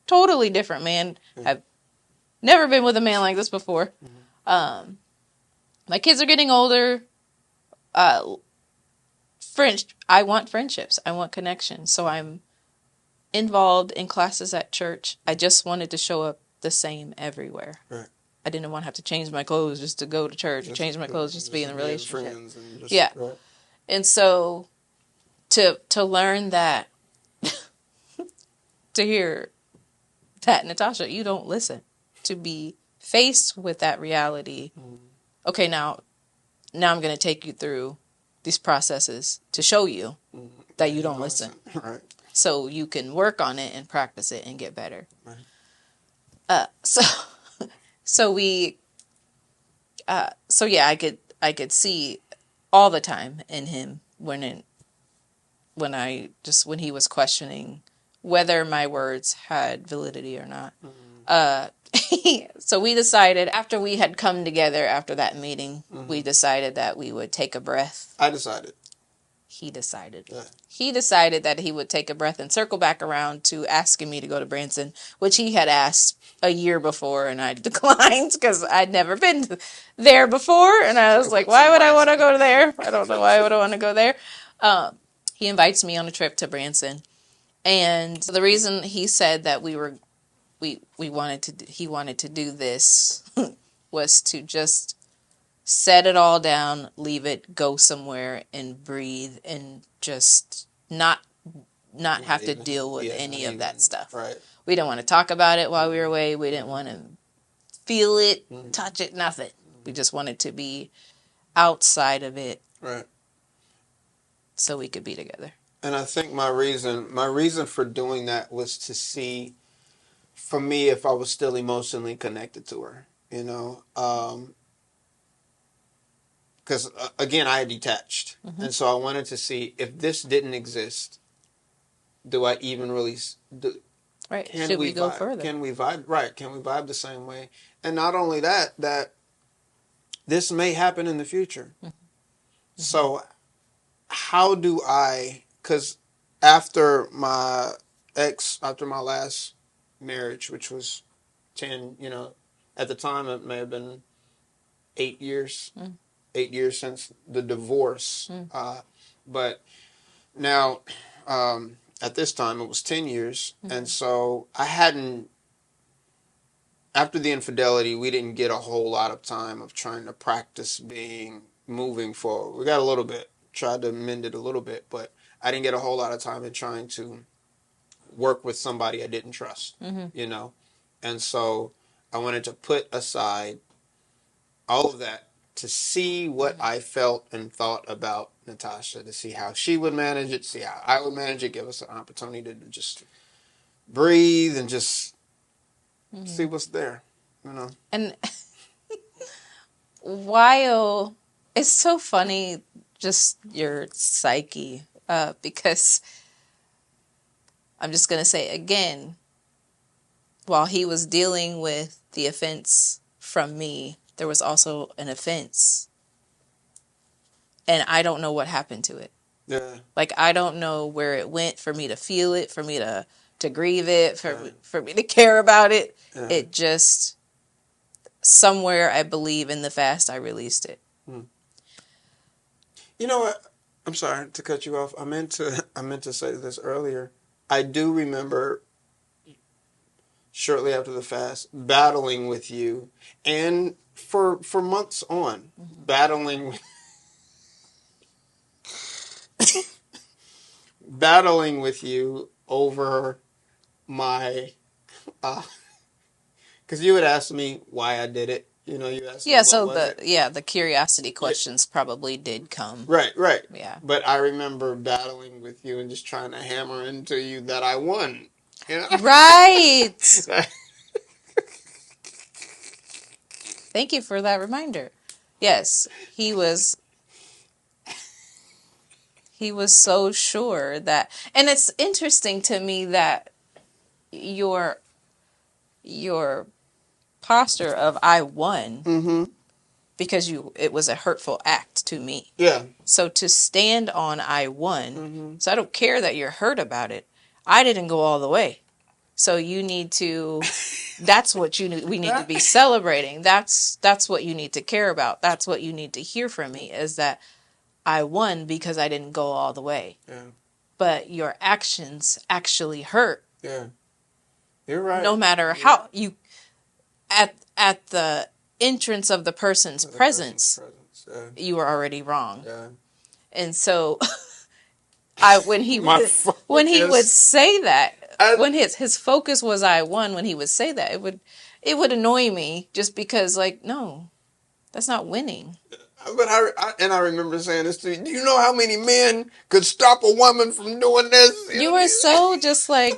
totally different man. Mm-hmm. I've never been with a man like this before. Mm-hmm. My kids are getting older. I want friendships. I want connection. So I'm involved in classes at church. I just wanted to show up the same everywhere. Right. I didn't want to have to change my clothes just to go to church, or change my clothes just to be in a relationship. Right. And so to learn that, to hear that, Natasha, you don't listen, to be faced with that reality. Mm. Okay, now I'm going to take you through these processes to show you that you don't listen. Right. So you can work on it and practice it and get better. Right. So I could see all the time in him when he was questioning whether my words had validity or not. Mm-hmm. So we decided, after we had come together after that meeting, mm-hmm. we decided that we would take a breath. I decided. He decided. Yeah. He decided that he would take a breath and circle back around to asking me to go to Branson, which he had asked a year before, and I declined because I'd never been there before. And I was like, why would I want to go there? I don't know why I would want to go there. He invites me on a trip to Branson. And the reason he said that he wanted to do this was to just set it all down, leave it, go somewhere and breathe and just not not have to even, deal with yeah, any not of that even, stuff. right. We didn't want to talk about it while we were away. We didn't want to feel it, touch it, nothing. We just wanted to be outside of it, right, so we could be together. And I think my reason for doing that was to see, for me, if I was still emotionally connected to her, because again, I had detached, and so I wanted to see if this didn't exist, do I even really Right? can Should we we go vibe? further? Can we vibe? Right? Can we vibe the same way? And not only that, this may happen in the future. So how do I? Because after my last marriage, which was 10, at the time it may have been 8 years. 8 years since the divorce. But now, at this time, it was 10 years. And so I hadn't, after the infidelity, we didn't get a whole lot of time of trying to practice moving forward. We got a little bit, tried to mend it a little bit, but I didn't get a whole lot of time in trying to work with somebody I didn't trust, And so I wanted to put aside all of that to see what I felt and thought about Natasha, to see how she would manage it, see how I would manage it, give us an opportunity to just breathe and just see what's there, And while it's so funny, just your psyche, because I'm just going to say again, while he was dealing with the offense from me, there was also an offense. And I don't know what happened to it. Yeah. Like, I don't know where it went for me to feel it, for me to grieve it, for me to care about it. Yeah. It just, somewhere, I believe, in the fast, I released it. You know what? I'm sorry to cut you off. I meant to say this earlier. I do remember shortly after the fast battling with you, and for months on, battling battling with you over my, because you would ask me why I did it. You asked me Yeah, what so was it. the curiosity questions probably did come. Right. Yeah. But I remember battling with you and just trying to hammer into you that I won. Right. Thank you for that reminder. Yes, he was so sure that, and it's interesting to me that your posture of I won, because it was a hurtful act to me. Yeah. So to stand on I won, so I don't care that you're hurt about it. I didn't go all the way. So you need to, that's what we need to be celebrating. That's what you need to care about. That's what you need to hear from me, is that I won because I didn't go all the way. Yeah. But your actions actually hurt. Yeah. You're right. No matter how you, at the entrance of the person's presence, you were already wrong. Yeah. And so when he would say that, when his focus was I won, when he would say that, it would annoy me, just because, like, no, that's not winning. But I remember saying this to you. Do you know how many men could stop a woman from doing this? You were so just like,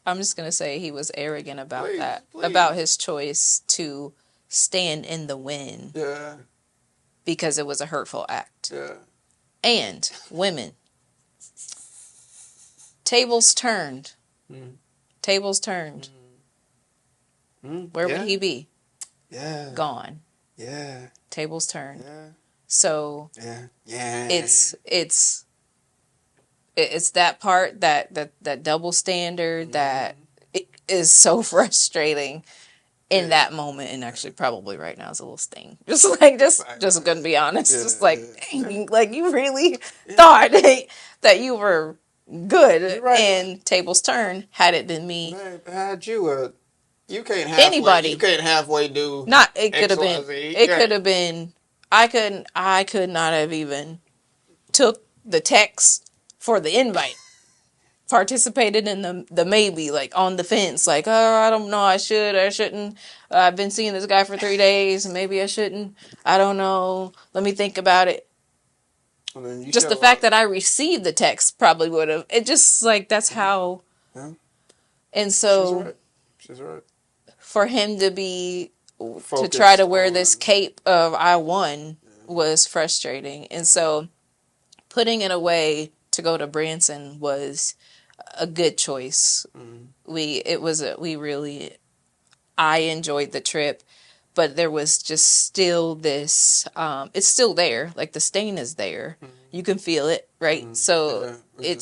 I'm just going to say he was arrogant about that, about his choice to stand in the win. Yeah. Because it was a hurtful act. Yeah. And women, tables turned. Tables turned. Where would he be? Yeah. Gone. Yeah. Tables turned. Yeah. So yeah. It's that part, that double standard that it is so frustrating in that moment, and actually probably right now is a little sting. Just gonna be honest. Just like, dang, like you really thought that you were good, and tables turned. Had it been me, had you you can't halfway do. Not it could have been. It could have been. I could not have even took the text for the invite. participated in the maybe, like on the fence, like, oh, I don't know, I should, I shouldn't. I've been seeing this guy for 3 days, maybe I shouldn't. I don't know. Let me think about it. I mean, you Just share the a lot. fact that I received the text probably would have. It just like that's how. Yeah, And she's so right. She's right. for him to be to try Focused to wear this on. cape of I won was frustrating, and so putting it away to go to Branson was a good choice. We really, I enjoyed the trip, but there was just still this, it's still there, like the stain is there. You can feel it, right? So Yeah,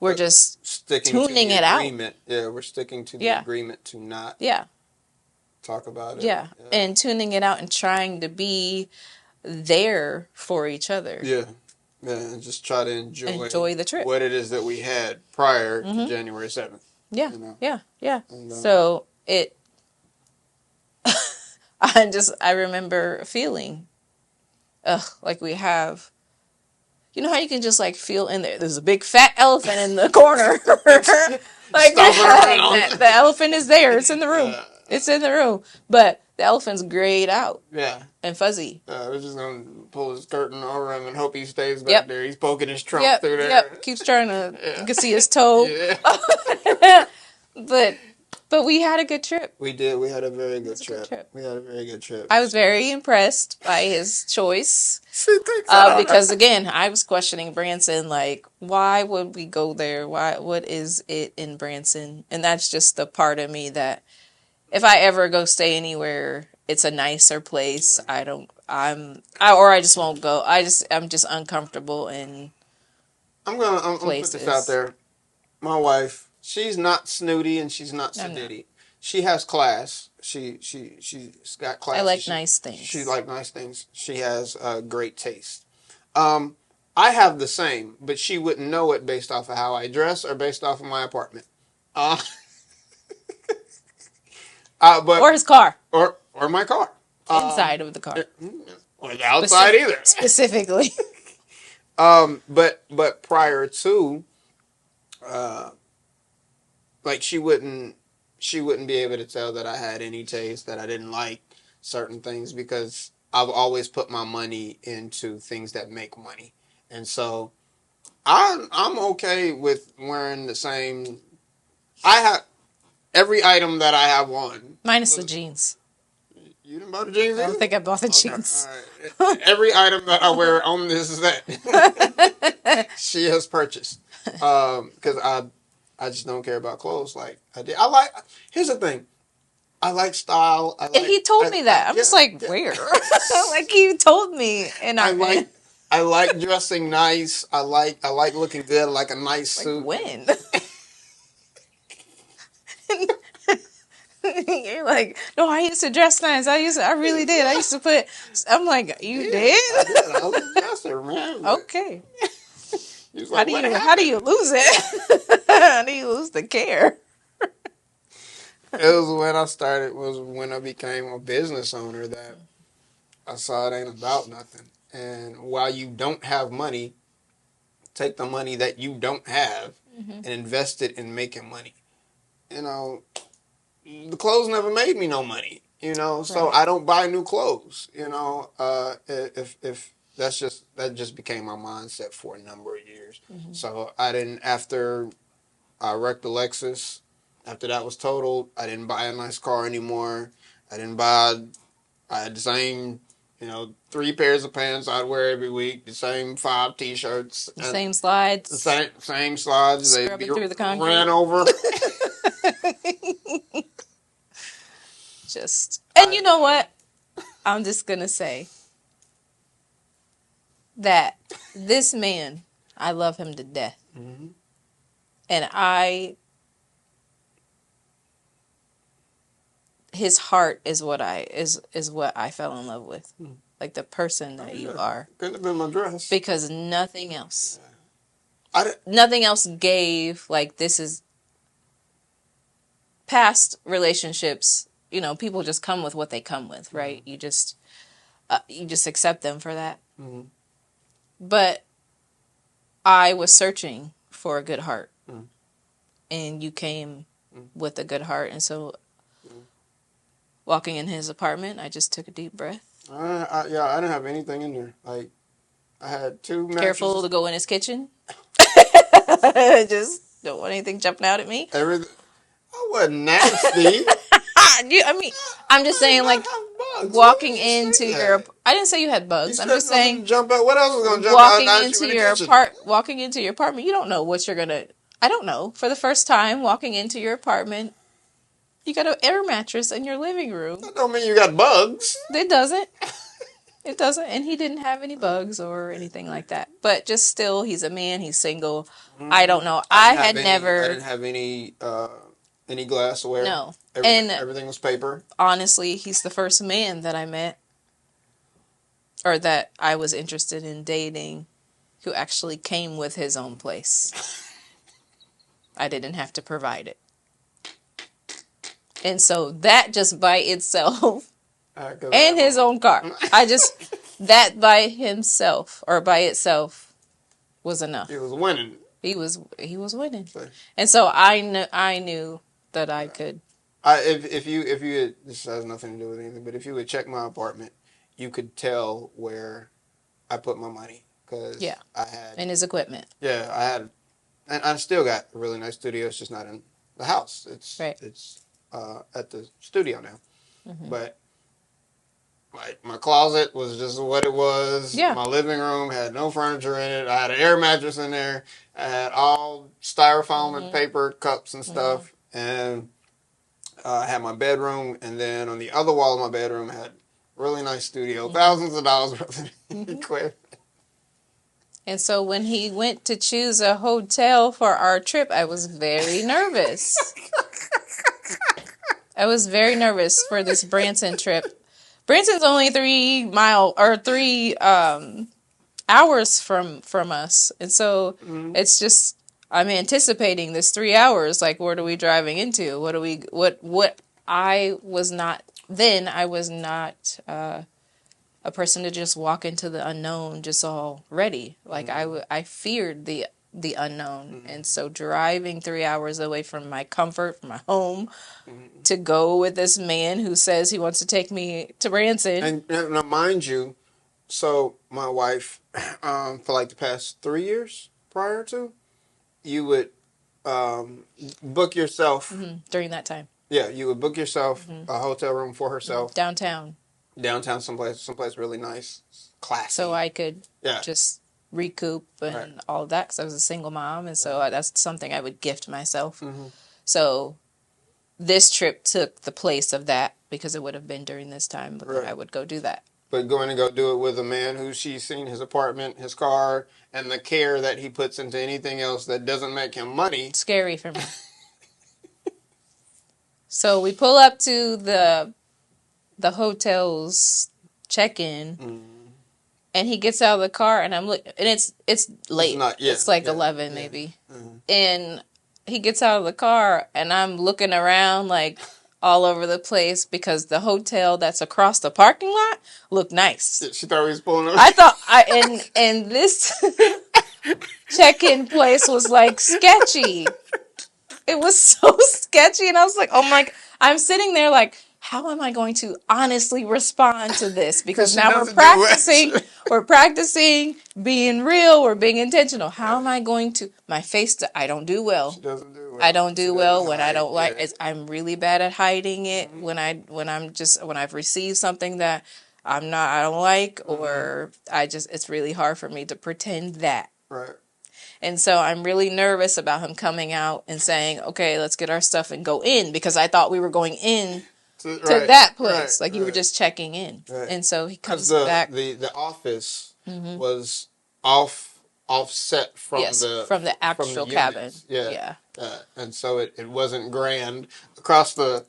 we're just sticking to tuning the it out. agreement. Yeah, we're sticking to the Yeah. agreement to not Yeah. talk about it. Yeah. And tuning it out and trying to be there for each other. Yeah. Yeah, and just try to Enjoy the trip. what it is that we had prior to January 7th. Yeah. You know? Yeah. Yeah. And, So it, I remember feeling, like we have, you know how you can just like feel in there. There's a big fat elephant in the corner. Like the elephant is there. It's in the room. It's in the room. But the elephant's grayed out. Yeah. And fuzzy. We're just going to pull his curtain over him and hope he stays back there. He's poking his trunk through there. Yep. Keeps trying to, you can see his toe. Yeah. But we had a good trip. We did. We had a very good Good trip. We had a very good trip. I was very impressed by his choice. Because again, I was questioning Branson, like, why would we go there? What is it in Branson? And that's just the part of me that if I ever go stay anywhere, it's a nicer place. I just won't go. I'm just uncomfortable in I'm gonna put this out there. My wife, she's not snooty and she's not sedity. She has class. She's got class. I like nice things. She like nice things. She has great taste. I have the same, but she wouldn't know it based off of how I dress or based off of my apartment. But or his car. Or my car. Inside of the car. Or the outside either. Specifically. But prior to, like she wouldn't be able to tell that I had any taste, that I didn't like certain things, because I've always put my money into things that make money. And so I'm okay with wearing the same. I have every item that I have on. Minus the jeans. You didn't buy the jeans either? I don't think I bought the jeans. All right. Every item that I wear on this is that she has purchased. Because I just don't care about clothes like I did. Here's the thing. I like style. And he told me that. I'm just like, where? Like he told me, and I like dressing nice. I like looking good. I like a nice suit. When? You're like, no, I used to dress nice. I really did. I used to put. I'm like, you did? I did. I was a dresser, man. Okay. Like, how do you lose it? How do you lose the care? It was when I became a business owner that I saw it ain't about nothing. And while you don't have money, take the money that you don't have and invest it in making money. You know, the clothes never made me no money, so I don't buy new clothes, if that just became my mindset for a number of years. So after I wrecked the Lexus, after that was totaled, I didn't buy a nice car anymore. I had the same, 3 pairs of pants I'd wear every week, the same 5 T-shirts. The same slides. The same slides. Scrubbing through the concrete. Ran over. And you know what? I'm just going to say that this man, I love him to death. And his heart is what I fell in love with. Like the person that you are. Couldn't have been my dress. Because nothing else. Nothing else gave, like, this is past relationships. People just come with what they come with, right? You just accept them for that. But I was searching for a good heart. and you came with a good heart. And so walking in his apartment, I just took a deep breath. I didn't have anything in there. Like, I had 2 mattresses. Careful to go in his kitchen. Just don't want anything jumping out at me. Everything. I wasn't nasty. I mean, I'm just saying, like, walking into your... I didn't say you had bugs. I'm just saying... Jump out. What else was going to jump out? Walking into your apartment, you don't know what you're going to... I don't know. For the first time, walking into your apartment, you got an air mattress in your living room. That don't mean you got bugs. It doesn't. It doesn't. And he didn't have any bugs or anything like that. But just still, he's a man. He's single. I don't know. I didn't have any glassware. No. Everything was paper. Honestly, he's the first man that I met, or that I was interested in dating, who actually came with his own place. I didn't have to provide it. And so that just by itself, and his own car, that by himself or by itself was enough. He was winning. He was winning. And so I knew that I could. If you had, this has nothing to do with anything, but if you would check my apartment, you could tell where I put my money, because I had, and his equipment. Yeah, I had, and I still got a really nice studio. It's just not in the house. It's at the studio now. Mm-hmm. But like, my closet was just what it was. Yeah. My living room had no furniture in it. I had an air mattress in there. I had all styrofoam and paper cups and stuff. And I had my bedroom, and then on the other wall of my bedroom I had a really nice studio, thousands of dollars worth of equipment. And so when he went to choose a hotel for our trip, I was very nervous. I was very nervous for this Branson trip. Branson's only 3 hours from us. And so it's just, I'm anticipating this 3 hours. Like, what are we driving into? I was not a person to just walk into the unknown just all ready. Like, I feared the unknown. And so driving 3 hours away from my comfort, from my home, to go with this man who says he wants to take me to Branson. And now, mind you, so my wife, for like the past 3 years prior to, you would book yourself. During that time. Yeah, you would book yourself a hotel room for herself. Downtown, someplace really nice, classy. So I could just recoup and all of that, because I was a single mom, and so that's something I would gift myself. So this trip took the place of that, because it would have been during this time, but I would go do that. But going to go do it with a man who she's seen his apartment, his car, and the care that he puts into anything else that doesn't make him money. It's scary for me. So we pull up to the hotel's check-in, and he gets out of the car, and I'm looking, and it's late. It's like 11 maybe. And he gets out of the car, and I'm looking around like all over the place, because the hotel that's across the parking lot looked nice. She thought he was pulling up. I thought and this check-in place was like sketchy. It was so sketchy, and I was like, oh my, I'm sitting there like, how am I going to honestly respond to this? Because now we're practicing being real, we're being intentional. How am I going to, my face, I don't do well. She doesn't do well. I don't do well when I don't like it. I'm really bad at hiding it when I've received something that I don't like, or it's really hard for me to pretend that. Right. And so I'm really nervous about him coming out and saying, okay, let's get our stuff and go in, because I thought we were going in to that place. You were just checking in. Right. And so he comes back. The office was offset from the actual cabin. Yeah. And so it wasn't grand. Across the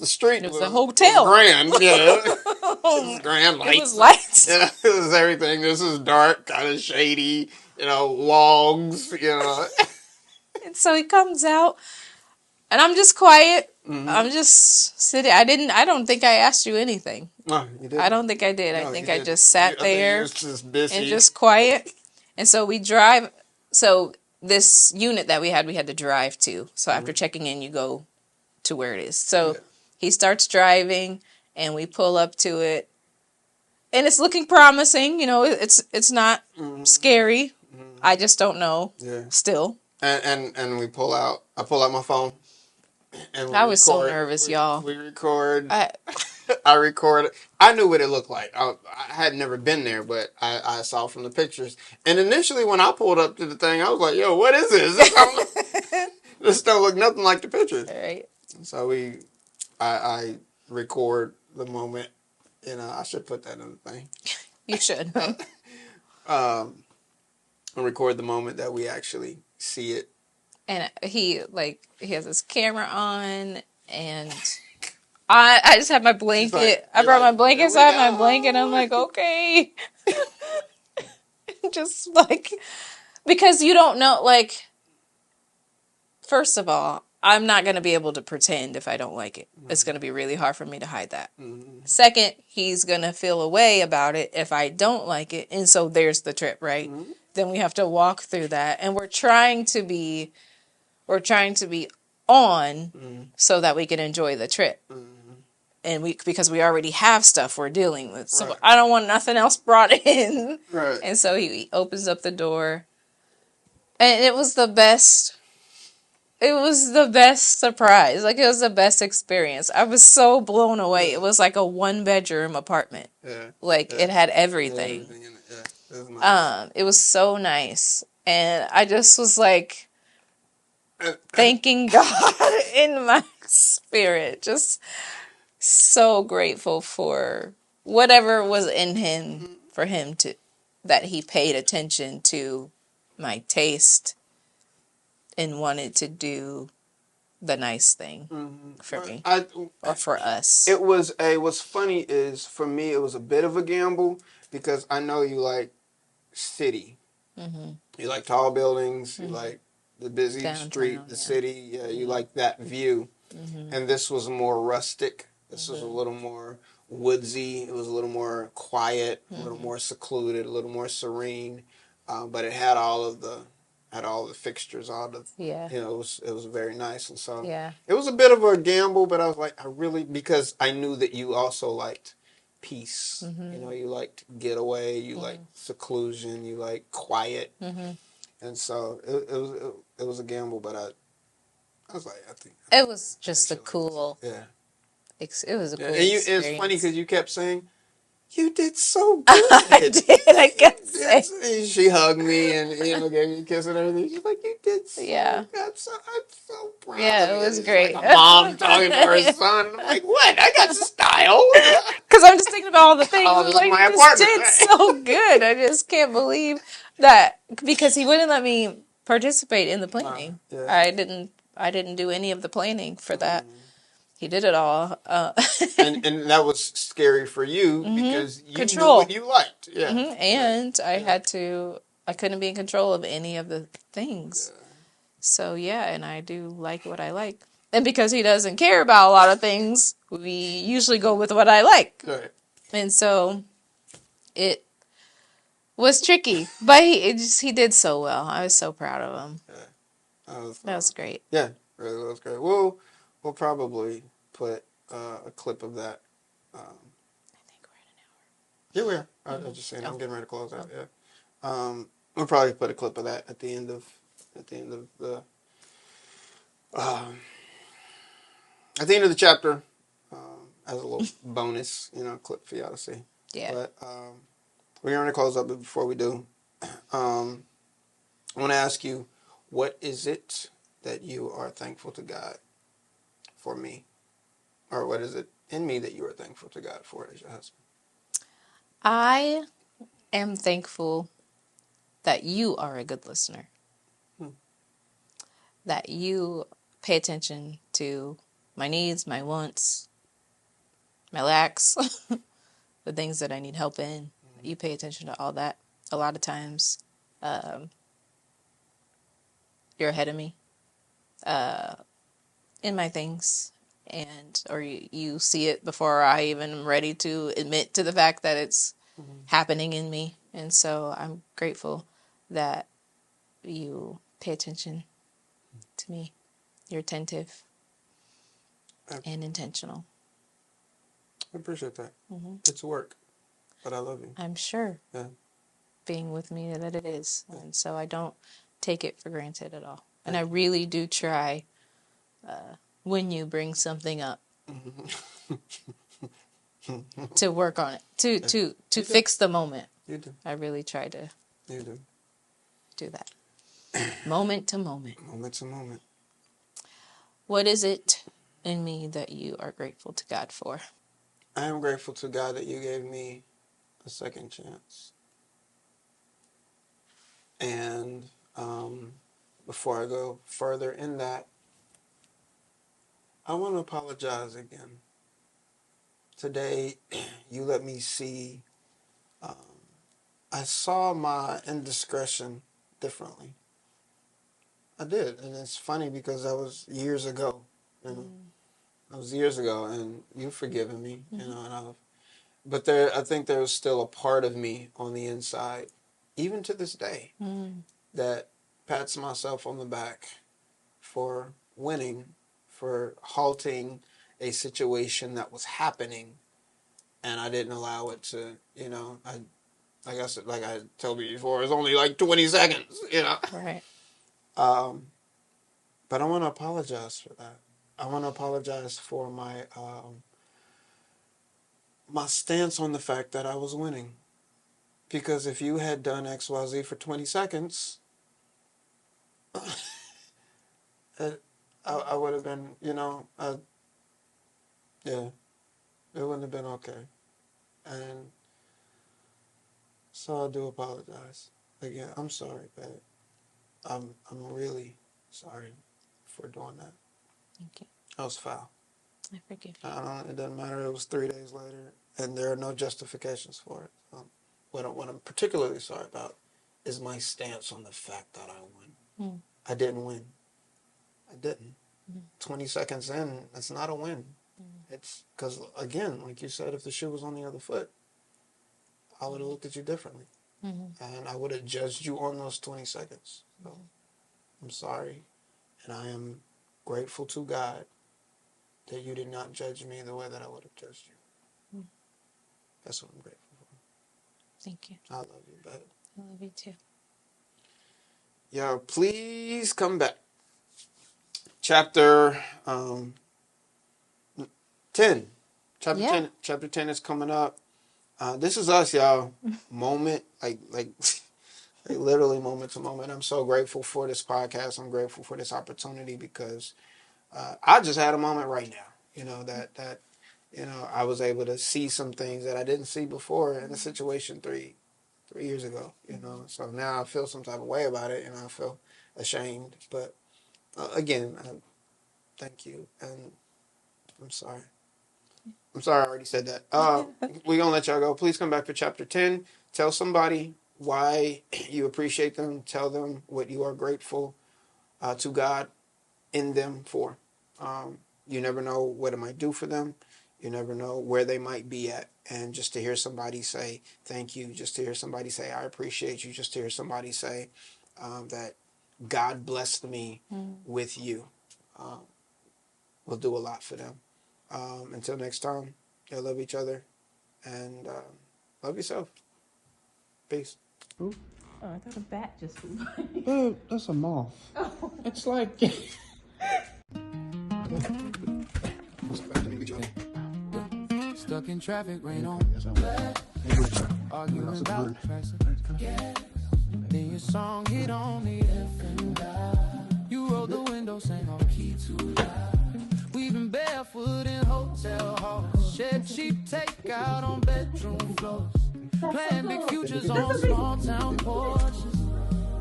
street, it was a hotel. Grand. Yeah. It was grand lights. It was lights. It was everything. This is dark, kind of shady, logs, And so he comes out, and I'm just quiet. I'm just sitting. I don't think I asked you anything. No, you didn't. I don't think I did. I think I just sat there and just quiet. And so we drive. So this unit that we had to drive to. So after checking in, you go to where it is. So he starts driving, and we pull up to it, and it's looking promising. You know, it's not scary. I just don't know. Yeah. Still. And we pull out. I pull out my phone. And I was so nervous, y'all. We record. I recorded. I knew what it looked like. I had never been there, but I saw from the pictures. And initially, when I pulled up to the thing, I was like, "Yo, what is this? This don't look nothing like the pictures." All right. So I record the moment. You know, I should put that in the thing. You should. I record the moment that we actually see it. And he has his camera on, and I just have my blanket. Like, I brought my blanket, so I have my blanket. go. I'm like, okay. Just like, because you don't know, like, first of all, I'm not going to be able to pretend if I don't like it. Mm-hmm. It's going to be really hard for me to hide that. Mm-hmm. Second, he's going to feel a way about it if I don't like it. And so there's the trip, right? Mm-hmm. Then we have to walk through that. And we're trying to be on so that we can enjoy the trip. Mm-hmm. And because we already have stuff we're dealing with. So I don't want nothing else brought in. Right. And so he opens up the door. And it was the best. It was the best surprise. Like, it was the best experience. I was so blown away. It was like a 1-bedroom apartment. Yeah. Like, it had everything. Everything in it. Yeah. It was nice. It was so nice. And I just was like thanking God in my spirit. Just so grateful for whatever was in him, for him that he paid attention to my taste and wanted to do the nice thing for me or for us. What's funny is, for me, it was a bit of a gamble because I know you like city. Mm-hmm. You like tall buildings. Mm-hmm. You like the busy street, the city. Yeah, you like that view. Mm-hmm. And this was more rustic. This was a little more woodsy. It was a little more quiet, a little more secluded, a little more serene. But it had all the fixtures, you know, it was very nice. And so it was a bit of a gamble, but I was like, because I knew that you also liked peace. Mm-hmm. You know, you liked getaway, you liked seclusion, you like quiet. Mm-hmm. And so it was a gamble, but I was like, I think it was just a cool. Yeah. It was a cool experience. It's funny because you kept saying, "You did so good." I did. I guess. And she hugged me and gave me a kiss and everything. She's like, "You did so good. I'm so proud." Yeah, it was great. Like a mom talking to her son. I'm like, "What? I got style." Because I'm just thinking about all the things. Like, my apartment. Did so good. I just can't believe that, because he wouldn't let me participate in the planning. I didn't do any of the planning for that. He did it all. and that was scary for you because you knew what you liked. Yeah. Mm-hmm. And I couldn't be in control of any of the things. Yeah. So, and I do like what I like. And because he doesn't care about a lot of things, we usually go with what I like. Right. And so it was tricky, but he did so well. I was so proud of him. Yeah. That was great. Yeah, really was great. We'll probably put a clip of that. I think we're at an hour. Yeah, we are. I was just saying, I'm getting ready to close out. Yeah, we'll probably put a clip of that at the end of the chapter as a little bonus, clip for y'all to see. Yeah. But we're going to close up, but before we do, I want to ask you, what is it that you are thankful to God for me? Or what is it in me that you are thankful to God for as your husband? I am thankful that you are a good listener. That you pay attention to my needs, my wants, my lacks, the things that I need help in. You pay attention to all that. A lot of times, you're ahead of me in my things. Or you see it before I even am ready to admit to the fact that it's happening in me. And so I'm grateful that you pay attention to me. You're attentive and intentional. I appreciate that. It's work, but I love you. I'm sure. Yeah. Being with me that it is. And so I don't take it for granted at all. And I really do try when you bring something up to work on it, to fix the moment. You do. I really try to You do that. Moment to moment. Moment to moment. What is it in me that you are grateful to God for? I am grateful to God that you gave me a second chance. And before I go further in that, I want to apologize again. Today, you let me see, I saw my indiscretion differently. I did, and it's funny because that was years ago, you know. That was years ago, and you've forgiven me, you know, but I think there was still a part of me on the inside, even to this day, that pats myself on the back for winning, for halting a situation that was happening, and I didn't allow it to, you know, like I told you before, it was only like 20 seconds, you know. Right. But I want to apologize for that. I want to apologize for my my stance on the fact that I was winning. Because if you had done XYZ for 20 seconds, I would have been, you know, yeah, it wouldn't have been okay. And so I do apologize. Again, I'm sorry, babe. I'm really sorry for doing that. Thank you. That was foul. I forgive you. It doesn't matter. It was 3 days later, and there are no justifications for it. What I'm particularly sorry about is my stance on the fact that I won. I didn't win. I didn't. 20 seconds in, that's not a win. It's because, again, like you said, if the shoe was on the other foot, I would have looked at you differently. And I would have judged you on those 20 seconds. So I'm sorry. And I am grateful to God that you did not judge me the way that I would have judged you. That's what I'm grateful for. Thank you. I love you, babe. I love you too. Y'all, please come back. Chapter 10. Chapter 10 is coming up. This is us, y'all. Moment, like literally moment to moment. I'm so grateful for this podcast. I'm grateful for this opportunity because I just had a moment right now. You know, that you know, I was able to see some things that I didn't see before in a situation 3 years ago. You know, so now I feel some type of way about it, and I feel ashamed. But again, thank you, and I'm sorry. I'm sorry I already said that. We're going to let y'all go. Please come back for chapter 10. Tell somebody why you appreciate them. Tell them what you are grateful to God in them for. You never know what it might do for them. You never know where they might be at. And just to hear somebody say thank you, just to hear somebody say I appreciate you, just to hear somebody say that God blessed me with you will do a lot for them. Until next time, y'all love each other and love yourself. Peace. Oh, I thought a bat just flew by. Oh, that's a moth. Oh. It's like... Stuck in traffic, rain on. Arguing about pressure. Then your song hit on the FM dial. You rolled the window, sang on key too loud. We've been barefoot in hotel halls, shed cheap takeout on bedroom floors, playing big futures on small town porches,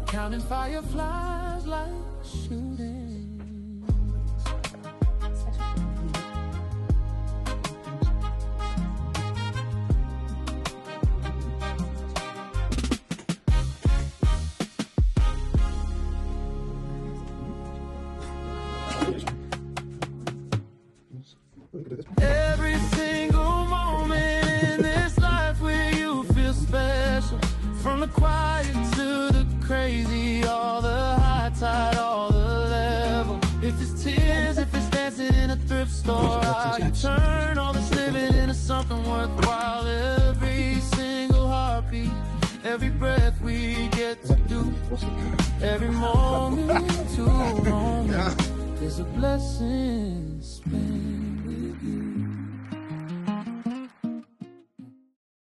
counting fireflies like shooting. Every single moment in this life where you feel special, from the quiet to the crazy, all the high times. If it's tears, if it's dancing in a thrift store, how you turn all this living into something worthwhile. Every single heartbeat, every breath we get to do, every moment to moment is a blessing spent.